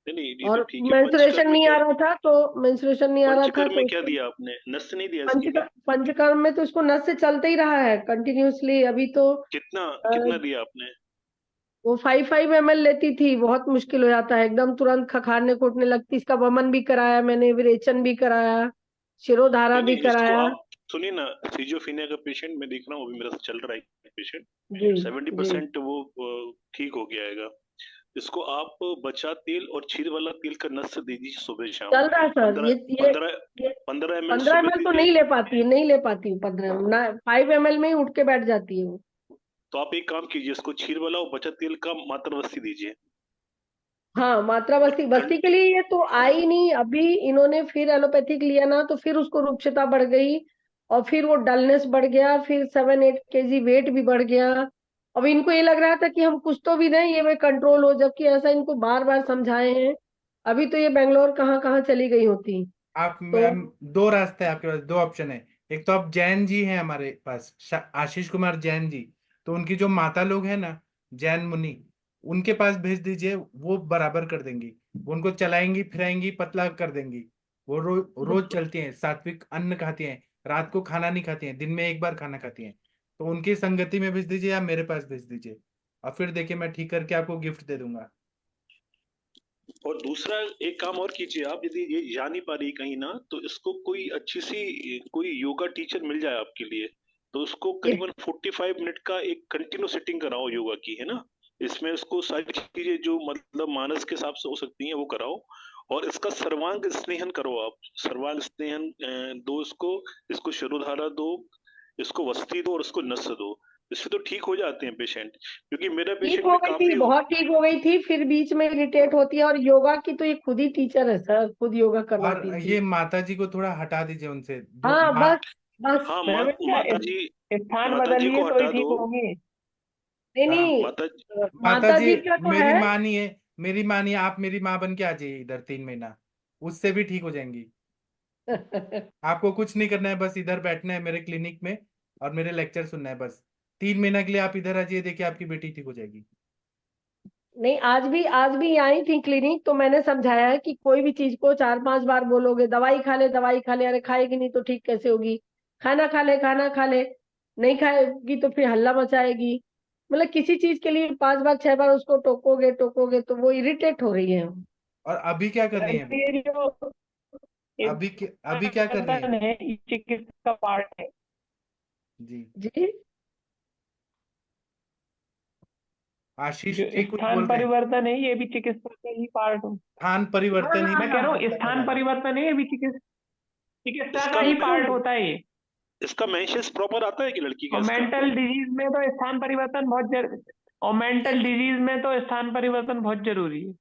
नहीं नहीं, ये तो और ठीक है। मेंस्ट्रुएशन पंचकर्म में नहीं आ क्या, रहा था, तो मेंस्ट्रुएशन नहीं आ रहा था पंचकर्म तो में क्या उसको दिया आपने? नस नहीं दिया इसके लिए? पंचकर्म में तो उसको नस से चलते ही रहा है कंटिन्यूअसली अभी तो। कितना अ, कितना दिया आपने? वो 5-5 ml लेती थी, बहुत मुश्किल हो जाता है, एकदम तुरंत खखारने कूटने लगती। इसका वमन भी कराया मैंने, विरेचन भी कराया, शिरोधारा नहीं भी नहीं, इसको कराया। आप सुनिए ना, सिजोफ्रेनिया का पेशेंट मैं देख रहा हूँ, अभी मेरा चल रहा है पेशेंट, जी जी 70% वो ठीक हो गया है। इसको आप बचा तेल और क्षीर वाला तेल का नस से दीजिए सुबह शाम। चल रहा है सर। 15 ये 15 ml 15 ml सुबह तो दीजिए। नहीं ले पाती है, नहीं ले पाती हूँ 15 ना, 5 ml में ही उठ के बैठ जाती है वो। तो आप एक काम कीजिए, इसको क्षीर वाला और बचा तेल का मात्रावस्ती दीजिए। हाँ, मात्रा बस्ती, बस्ती के लिए ये तो आई नहीं। अभी इन्होंने फिर एलोपैथिक लिया ना, तो फिर उसको रुक्षता बढ़ गई, और फिर वो डलनेस बढ़ गया, फिर 7-8 kg वेट भी बढ़ गया। अब इनको ये लग रहा था कि हम कुछ तो भी दें ये में कंट्रोल हो, जबकि ऐसा इनको बार बार समझाए हैं। अभी तो ये बेंगलोर कहाँ कहाँ चली गई होती। आप तो मैम, दो रास्ते हैं आपके पास, दो ऑप्शन है। एक तो आप जैन जी हैं हमारे पास, आशीष कुमार जैन जी, तो उनकी जो माता लोग हैं ना, जैन मुनि, उनके पास भेज दीजिए, वो बराबर कर देंगी। वो उनको चलाएंगी फिराएंगी, पतला कर देंगी। वो रोज चलती हैं, सात्विक अन्न खाती हैं, रात को खाना नहीं खाती हैं, दिन में एक बार खाना खाती हैं। तो उनकी संगति में भेज दीजिए या मेरे पास भेज दीजिए, और फिर देखिए मैं ठीक करके आपको गिफ्ट दे दूंगा। और दूसरा एक काम और कीजिए आप, यदि ये जा नहीं पा रही कहीं ना, तो इसको कोई अच्छी सी कोई योगा टीचर मिल जाए आपके लिए, तो उसको करीबन 45 मिनट का एक कंटिन्यू सेटिंग कराओ योगा की, है ना। इसमें उसको सारी चीजें जो मतलब मानस के हिसाब से हो सकती हैं वो कराओ, और इसका सर्वांग स्नेहन करो आप। सर्वांग स्नेहन दो इसको शिरोधारा दो, इसको वस्ती दो, और इसको नस दो। इससे तो ठीक हो जाते हैं पेशेंट, क्योंकि मेरा ठीक पेशेंट हो भी गई थी, काफी बहुत ठीक हो गई थी, फिर बीच में इरिटेट होती है। और योगा की तो ये खुद ही टीचर है सर, खुद योगा और करवाती थी। ये माता जी को थोड़ा हटा दीजिए उनसे, जो हाँ बस बस। हाँ मैम स्थान माता जी बदलिए को तो ही हटा ठीक दो। होगी। नहीं हाँ, नहीं, माता माता माता जी जी का तो मेरी है। मानिए, मेरी मानिए, आप मेरी माँ बन के आ जाइए इधर 3 महीना, उससे भी ठीक हो जाएंगी। आपको कुछ नहीं करना है, बस इधर बैठना है मेरे क्लिनिक में और मेरे लेक्चर सुनना है बस। 3 महीना के लिए आप इधर आ जाइए, देखिए आपकी बेटी ठीक हो जाएगी। नहीं, आज भी आई थी क्लिनिक, तो मैंने समझाया है कि कोई भी चीज को 4-5 बार बोलोगे दवाई खा ले दवाई खा ले, अरे खाएगी नहीं तो ठीक कैसे होगी। खाना खा ले खाना खा ले, नहीं खाएगी तो फिर हल्ला मचाएगी। मतलब किसी चीज के लिए 5 बार 6 बार उसको टोकोगे टोकोगे तो वो इरिटेट हो रही है। और अभी क्या कर रही है? अभी ये जो अभी क्या कर रही है? परिवर्तन है ये चिकित्सा का पार्ट है। जी, जी, आशीष जो जी कुछ बोल स्थान रहे हैं। परिवर्तन है ये भी चिकित्सा का ही पार्ट है। स्थान परिवर्तन ही मैं कह रहा हूँ चिकित्सा स्थान का है। परिवर्तन है ये भी चिकित्सा का इसका ही पार्ट होता है ये। इसका मेंशस प्रॉपर आता है कि लड़की का और इसका? मेंटल डिजीज में तो स्थान परिवर्तन बहुत जरूरी है।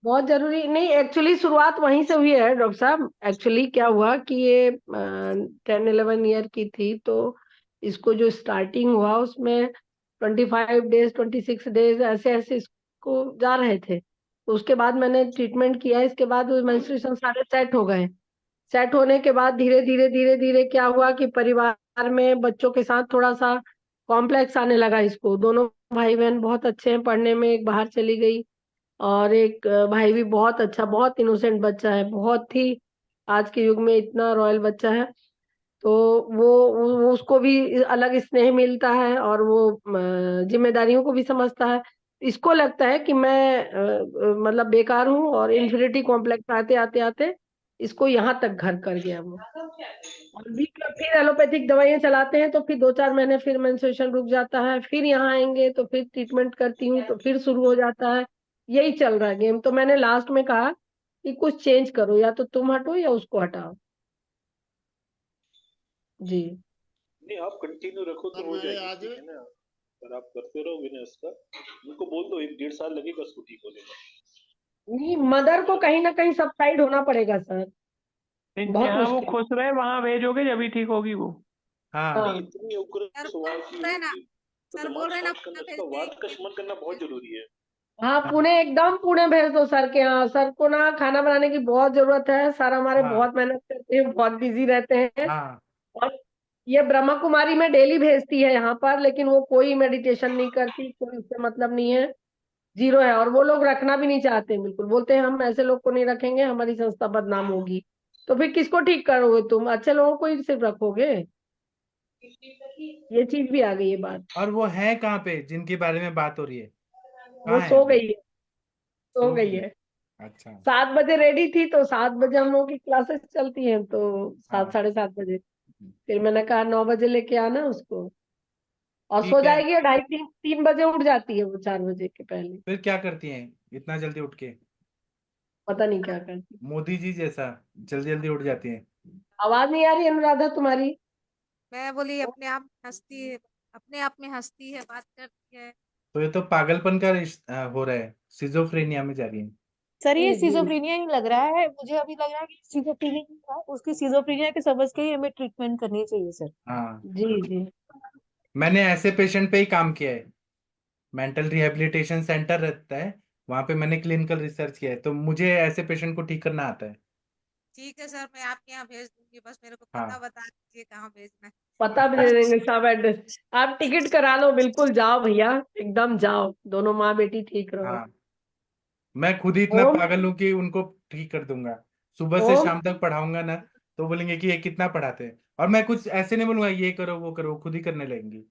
बहुत जरूरी नहीं, एक्चुअली शुरुआत वहीं से हुई है डॉक्टर साहब। एक्चुअली क्या हुआ कि ये 10-11 ईयर की थी, तो इसको जो स्टार्टिंग हुआ उसमें 25 डेज 26 डेज ऐसे ऐसे इसको जा रहे थे। तो उसके बाद मैंने ट्रीटमेंट किया, इसके बाद मेंस्ट्रुएशन सारे सेट हो गए। सेट होने के बाद धीरे धीरे क्या हुआ कि परिवार में बच्चों के साथ थोड़ा सा कॉम्प्लेक्स आने लगा इसको। दोनों भाई बहन बहुत अच्छे हैं पढ़ने में, एक बाहर चली गई और एक भाई भी बहुत अच्छा, बहुत इनोसेंट बच्चा है, बहुत ही आज के युग में इतना रॉयल बच्चा है। तो वो उसको भी अलग स्नेह मिलता है और वो जिम्मेदारियों को भी समझता है। इसको लगता है कि मैं मतलब बेकार हूँ, और इन्फिनिटी कॉम्प्लेक्स आते आते आते इसको यहाँ तक घर कर गया वो। और फिर एलोपैथिक दवाइयाँ चलाते हैं तो फिर 2-4 महीने फिर मेंस्ट्रुएशन रुक जाता है, फिर यहाँ आएंगे तो फिर ट्रीटमेंट करती हूँ तो फिर शुरू हो जाता है। यही चल रहा है गेम। तो मैंने लास्ट में कहा कि कुछ चेंज करो, या तो तुम हटो या उसको हटाओ। जी नहीं, आप कंटिन्यू रखो तो हो जाएगी, ठीक है ना। अगर आप करते रहोगे ना इसका, उनको बोल दो 1-1.5 साल लगेगा उसको ठीक होने में। नहीं, मदर को कहीं ना कहीं सबसाइड होना पड़ेगा सर, बहुत जहाँ वो मुश्किल। खुश रहे वहां भेजोगे जब ठीक होगी वो। हाँ, नहीं, इतनी उग्र सवाल की बोल रहे ना, होगी तो सर दिमाग बोल रहे ना शांत करना, पुणे इसका भेज वाद का देंगे। शमन करना बहुत जरूरी है। हाँ, हाँ, पुणे एकदम पुणे भेज दो सर के यहाँ। सर को ना खाना बनाने की बहुत जरूरत है। सर हमारे हाँ, बहुत मेहनत करते हैं, बहुत बिजी रहते हैं। हाँ। और ये ब्रह्मा कुमारी में डेली भेजती है यहाँ पर, लेकिन वो कोई मेडिटेशन नहीं करती, कोई उससे मतलब नहीं है, जीरो है। और वो लोग रखना भी नहीं चाहते, बिल्कुल बोलते हैं हम ऐसे लोग को नहीं रखेंगे, हमारी संस्था बदनाम होगी। तो फिर किसको ठीक करोगे तुम? अच्छे लोगों को ही सिर्फ रखोगे। ये चीज भी आ गई है बात। और वो है कहाँ पे जिनके बारे में बात हो रही है? वो कहाँ है सो अभी? गई है, सो सो गई गई है? है। अच्छा। 7 बजे रेडी थी, तो 7 बजे हम लोगों की क्लासेस चलती हैं, तो सात हाँ, साढ़े सात बजे फिर मैंने कहा 9 बजे लेके आना उसको। और सो ठीक है। जाएगी, और 2:30-3 बजे उठ जाती है वो 4 बजे के पहले। फिर क्या करती हैं इतना जल्दी उठ के? पता नहीं क्या करती। मोदी जी जैसा जल्दी जल्दी उठ जाती हैं। आवाज नहीं आ रही अनुराधा तुम्हारी। मैं बोली अपने आप हंसती है, अपने आप में हंसती है, बात करती है। तो ये तो पागलपन का हो रहा है, सिजोफ्रेनिया में जा रही है। सर ये जी जी सिजोफ्रेनिया ही लग रहा है, मुझे अभी लग रहा है कि सिजोफ्रेनिया ही था, उसकी सिजोफ्रेनिया के समझ के ही हमें ट्रीटमेंट करनी चाहिए सर। हाँ, जी जी। मैंने ऐसे पेशेंट पे ही काम किया है। मेंटल रिहेबिलिटेशन सेंटर रहता है, वहां पे मैंने क्लिनिकल रिसर्च किया है, तो मुझे ऐसे पेशेंट को ठीक करना आता है। ठीक है सर, मैं आपके यहाँ भेज दूंगी, बस मेरे को पता हाँ, बता दीजिए कहाँ भेजना है। पता भी दे देंगे, सब एड्रेस। आप टिकट करा लो, बिल्कुल जाओ भैया, एकदम जाओ, दोनों माँ बेटी ठीक रहो। हाँ, मैं खुद ही इतना ओम। पागल हूँ कि उनको ठीक कर दूंगा। सुबह से ओम। शाम तक पढ़ाऊंगा ना, तो बोलेंगे कि ये कितना पढ़ाते हैं, और मैं कुछ ऐसे नहीं बोलूंगा ये करो वो करो, वो खुद ही करने लगेंगी।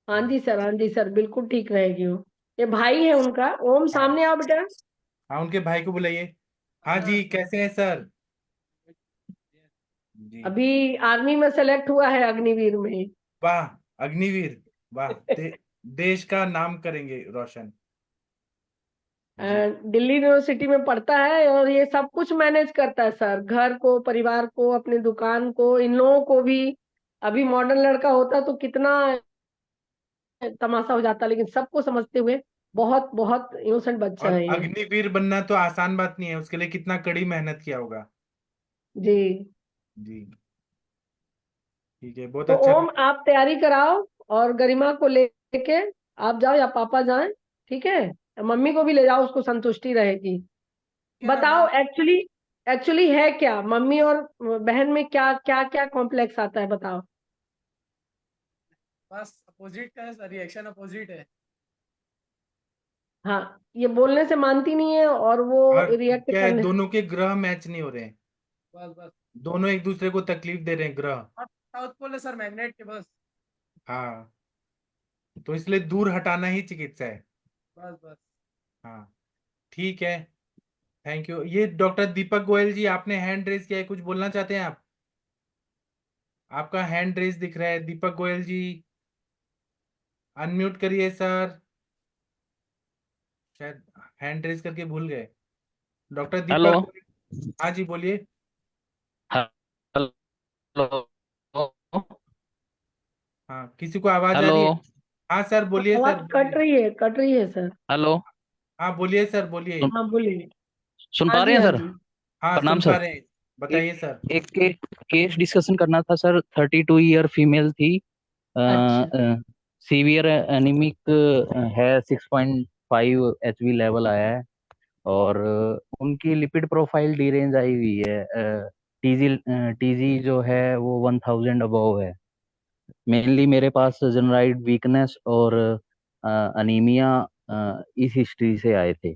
हाँ जी सर, हाँ जी सर, बिल्कुल ठीक रहेगी वो। ये भाई है उनका। ओम, हाँ, सामने आओ बेटा। हाँ, उनके भाई को बुलाइए। हाँ जी, कैसे हैं सर? जी, अभी आर्मी में सेलेक्ट हुआ है, अग्निवीर में। वाह, अग्निवीर, वाह, देश का नाम करेंगे रोशन। जी, दिल्ली यूनिवर्सिटी में पढ़ता है, और ये सब कुछ मैनेज करता है सर, घर को, परिवार को, अपनी दुकान को, इन लोगों को भी। अभी मॉडर्न लड़का होता तो कितना तमाशा हो जाता, लेकिन सबको समझते हुए बहुत बहुत इनोसेंट बच्चा और है ये। अग्निवीर बनना तो आसान बात नहीं है, उसके लिए कितना कड़ी मेहनत किया होगा। जी। जी, ठीक है, बहुत तो अच्छा ओम, आप तैयारी कराओ, और गरिमा को लेके आप जाओ, या पापा जाएं। ठीक है। मम्मी को भी ले जाओ, उसको संतुष्टि रहेगी। बताओ, एक्चुअली एक्चुअली है क्या, मम्मी और बहन में क्या क्या क्या कॉम्प्लेक्स आता है, बताओ। बस अपोजिट है सर, रिएक्शन अपोजिट है। हाँ, ये बोलने से मानती नहीं है, और वो और रिएक्ट क्या है, करने। दोनों के ग्रह मैच नहीं हो रहे हैं, बस बस। दोनों एक दूसरे को तकलीफ दे रहे हैं ग्रह। और साउथ पोल है सर, मैग्नेट के बस। हाँ, तो इसलिए दूर हटाना ही चिकित्सा है। बस बस। हाँ, ठीक है, थैंक यू। ये डॉक्टर दीपक गोयल जी, आपने हैंड रेज किया है, कुछ बोलना चाहते हैं आप? आपका हैंड रेज दिख रहा है दीपक गोयल जी, अनम्यूट करिए सर। शायद हैंड रेज करके भूल गए। Doctor hello. दीपक गोयल, हाँ जी, बोलिए। हेलो। हाँ, किसी को आवाज आ हेलो। रही है? हाँ सर, बोलिए सर, आवाज बोलिए। कट रही है सर। हेलो। हाँ, बोलिए सर, बोलिए। हाँ बोलिए। सुन हाँ पा रहे जी, हैं हाँ सर? जी। हाँ, प्रणाम सुन पा सर। रहे हैं, एक बताइए सर। एक केस डिस्कशन करना था सर। 32 ईयर फीमेल थी, अच्छा। सीवियर एनीमिक है, 6.5 HB लेवल आया है, और उनकी lipid profile D range I हुई है। टीजी टीजी जो है वो 1000 अबव है। मेनली मेरे पास जनराइड वीकनेस और अनीमिया इस हिस्ट्री से आए थे।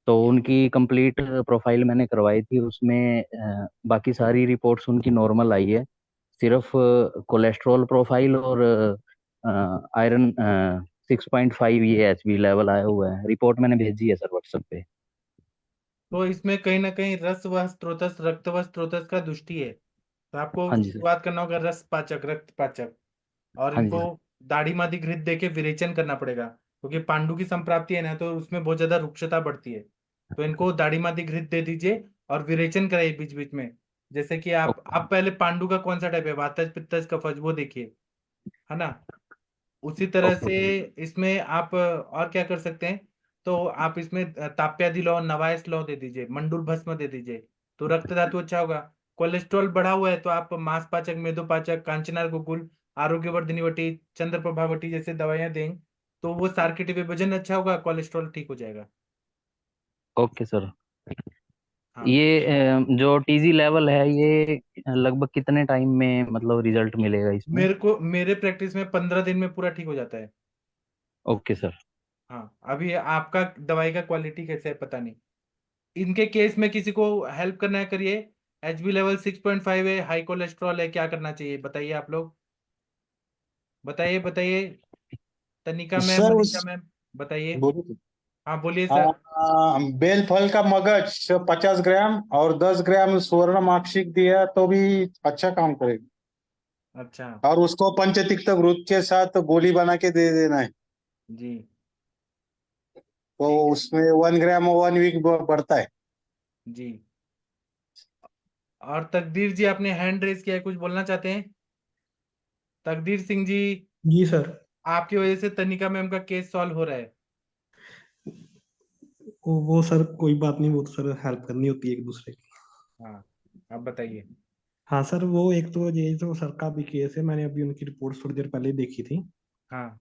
तो उनकी कंप्लीट प्रोफाइल मैंने करवाई थी, उसमें बाकी सारी रिपोर्ट्स उनकी नॉर्मल आई है। सिर्फ कोलेस्ट्रॉल प्रोफाइल और आयरन 6.5 ये HB लेवल आया हुआ है। रिपोर्ट मैंने भेजी है सर व्हाट्सएप पे। तो इसमें कहीं ना कहीं रस व स्त्रोतस, रक्त व स्त्रोतस का दुष्टि है, तो आपको हाँ जी सर। शुरुआत करना होगा रस पाचक, रक्त पाचक, और हाँ जी इनको सर। दाढ़ी मादी घृत दे के विरेचन करना पड़ेगा, क्योंकि पांडु की संप्राप्ति है ना, तो उसमें बहुत ज्यादा रुक्षता बढ़ती है। तो इनको दाढ़ी मादी घृत दे दीजिए, और विरेचन कराइए बीच बीच में। जैसे कि आप पहले पांडु का कौन सा टाइप है, वातज पित्तज कफज, वो देखिए, है ना। उसी तरह ओके से इसमें आप और क्या कर सकते हैं, तो आप इसमें ताप्यादि लौ, नवायस लौ दे दीजिए, मंडूल भस्म दे दीजिए, तो रक्त धातु अच्छा होगा। कोलेस्ट्रॉल बढ़ा हुआ है तो आप मांस पाचक, मेदोपाचक, कांचनार गुगुल, आरोग्यवर्धिनी वटी, चंद्र प्रभावटी जैसे दवाइयां दें, तो वो सार्किट विभाजन अच्छा होगा, कोलेस्ट्रॉल ठीक हो जाएगा। Okay sir. हाँ, ये जो टीजी लेवल है, ये लगभग कितने टाइम में मतलब रिजल्ट मिलेगा इसमें? मेरे प्रैक्टिस में 15 दिन में पूरा ठीक हो जाता है। Okay sir. हाँ, अभी आपका दवाई का क्वालिटी कैसे है पता नहीं। इनके केस में किसी को हेल्प करना है, करिए। HB लेवल 6.5 है, हाई कोलेस्ट्रॉल है, क्या करना चाहिए बताइए आप लोग, बताइए बताइए। तनिका मैम, सर मनीषा उस मैम, बताइए। बोलिए। हाँ, बोलिए सर। बेल फल का मगज 50 ग्राम और 10 ग्राम स्वर्ण माक्षिक दिया तो भी अच्छा काम करेगा। अच्छा, और उसको पंचतिक्त घृत के साथ गोली बना के दे देना है, जी, तो ठीक है, उसमें 1 ग्राम 1 वीक बढ़ता है। जी। और तकदीर जी, आपने हैंड रेज किया है, कुछ बोलना चाहते हैं? तकदीर सिंह जी, जी सर। आपकी वजह से तनिका मैम का केस सॉल्व हो रहा है। वो सर कोई बात नहीं, वो तो सर हेल्प करनी होती है एक दूसरे की। हाँ, आप बताइए। हाँ सर, वो एक तो ये जो सर का भी केस है, मैंने अभी उनकी रिपोर्ट थोड़ी देर पहले ही देखी थी। हाँ।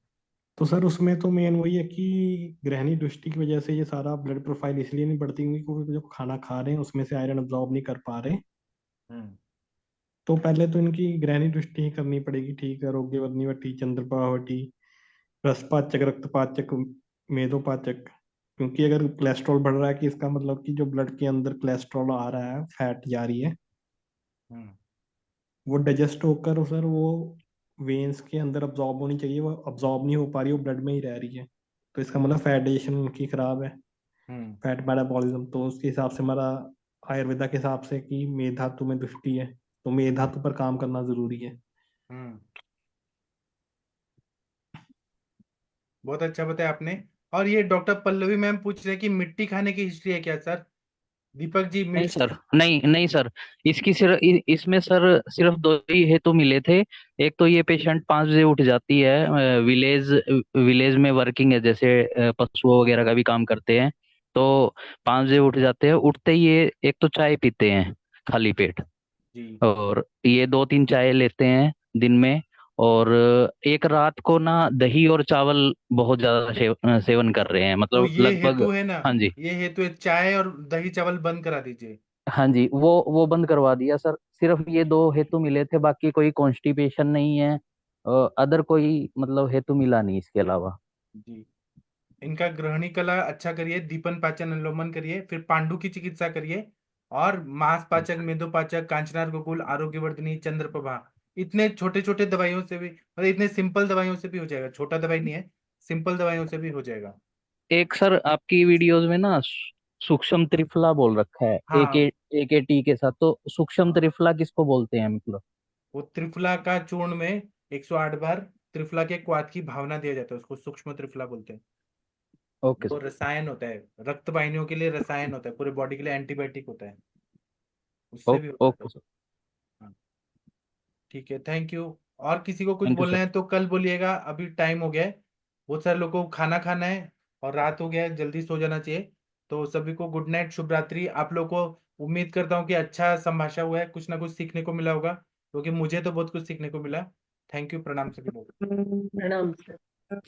तो सर उसमें तो मेन वही है कि ग्रहणी दृष्टि की वजह से ये सारा ब्लड प्रोफाइल इसलिए नहीं बढ़ती क्योंकि जो खाना खा रहे हैं उसमें से आयरन अब्जॉर्ब नहीं कर पा रहे। हम्म। तो पहले तो इनकी ग्रहणी दृष्टि ही करनी पड़ेगी, ठीक है, आरोग्यवर्धनी वटी, चंद्रप्रभावटी, रसपाचक, रक्तपाचक, मेदोपाचक। क्योंकि अगर कोलेस्ट्रॉल बढ़ रहा है कि इसका मतलब कि जो ब्लड के अंदर कोलेस्ट्रॉल आ रहा है, फैट जा रही है, हम्म। वो डाइजेस्ट होकर सर वो वेन्स के अंदर अब्जॉर्ब होनी चाहिए, वो अब्जॉर्ब नहीं हो पा रही, वो ब्लड में ही रह रही है। तो इसका मतलब फैट डाइजेशन उनकी खराब है, हम्म। Fat metabolism. तो उसके हिसाब से हमारा आयुर्वेदा के हिसाब से कि मेधातु में दृष्टि है, तो मेधातु पर काम करना जरूरी है। हम्म। बहुत अच्छा बताया आपने। और ये डॉक्टर पल्लवी मैम पूछ रहे हैं कि मिट्टी खाने की हिस्ट्री है क्या सर? दीपक जी, नहीं सर, नहीं नहीं सर, इसकी सिर्फ इसमें सर सिर्फ दो ही हेतु मिले थे। एक तो ये पेशेंट 5 बजे उठ जाती है, विलेज विलेज में वर्किंग है, जैसे पशुओं वगैरह का भी काम करते हैं। तो 5 बजे उठ जाते हैं, उठते ही ये एक तो चाय पीते हैं खाली पेट, जी। और ये 2-3 चाय लेते हैं दिन में। और एक रात को ना दही और चावल बहुत ज्यादा सेवन कर रहे हैं, तो मतलब ये लगभग। हेतु है ना, हाँ जी, ये हेतु है, चाय और दही चावल बंद करा दीजिए। हाँ जी, वो बंद करवा दिया सर। सिर्फ ये दो हेतु मिले थे, बाकी कोई कॉन्स्टिपेशन नहीं है, अदर कोई मतलब हेतु मिला नहीं इसके अलावा। जी। इनका ग्रहणी कला अच्छा करिए, दीपन पाचन अनुलोमन करिए, फिर पांडु की चिकित्सा करिए, और मांस पाचक, मेदोपाचक, कांचनार गोकुल, आरोग्यवर्धनी, चंद्रप्रभा, इतने छोटे छोटे दवाइयों से भी, मतलब इतने सिंपल दवाइयों से भी हो जाएगा। छोटा दवाई नहीं है, सिंपल दवाइयों से भी हो जाएगा। एक सर आपकी वीडियोस में ना सूक्ष्म त्रिफला बोल रखा है हाँ। एक टी के साथ, तो सूक्ष्म त्रिफला किसको बोलते हैं मतलब? वो त्रिफला का चूर्ण में 108 बार त्रिफला के क्वाथ की भावना दिया जाता है, उसको सूक्ष्म त्रिफला बोलते हैं। ओके वो सर। रसायन होता है, रक्त वाहिनियों के लिए रसायन होता है, पूरे बॉडी के लिए एंटीबायोटिक होता है, उससे भी होता है। Okay sir. हाँ, ठीक है, थैंक यू। और किसी को कुछ थैंक यू बोलना सर। है तो कल बोलिएगा, अभी टाइम हो गया है, बहुत सारे लोगों को खाना खाना है और रात हो गया है, जल्दी सो जाना चाहिए। तो सभी को गुड नाइट, शुभ रात्रि। आप लोगों को उम्मीद करता हूँ कि अच्छा संभाषण हुआ है, कुछ ना कुछ सीखने को मिला होगा, क्योंकि मुझे तो बहुत कुछ सीखने को मिला। थैंक यू, प्रणाम सभी लोग। प्रणाम सर।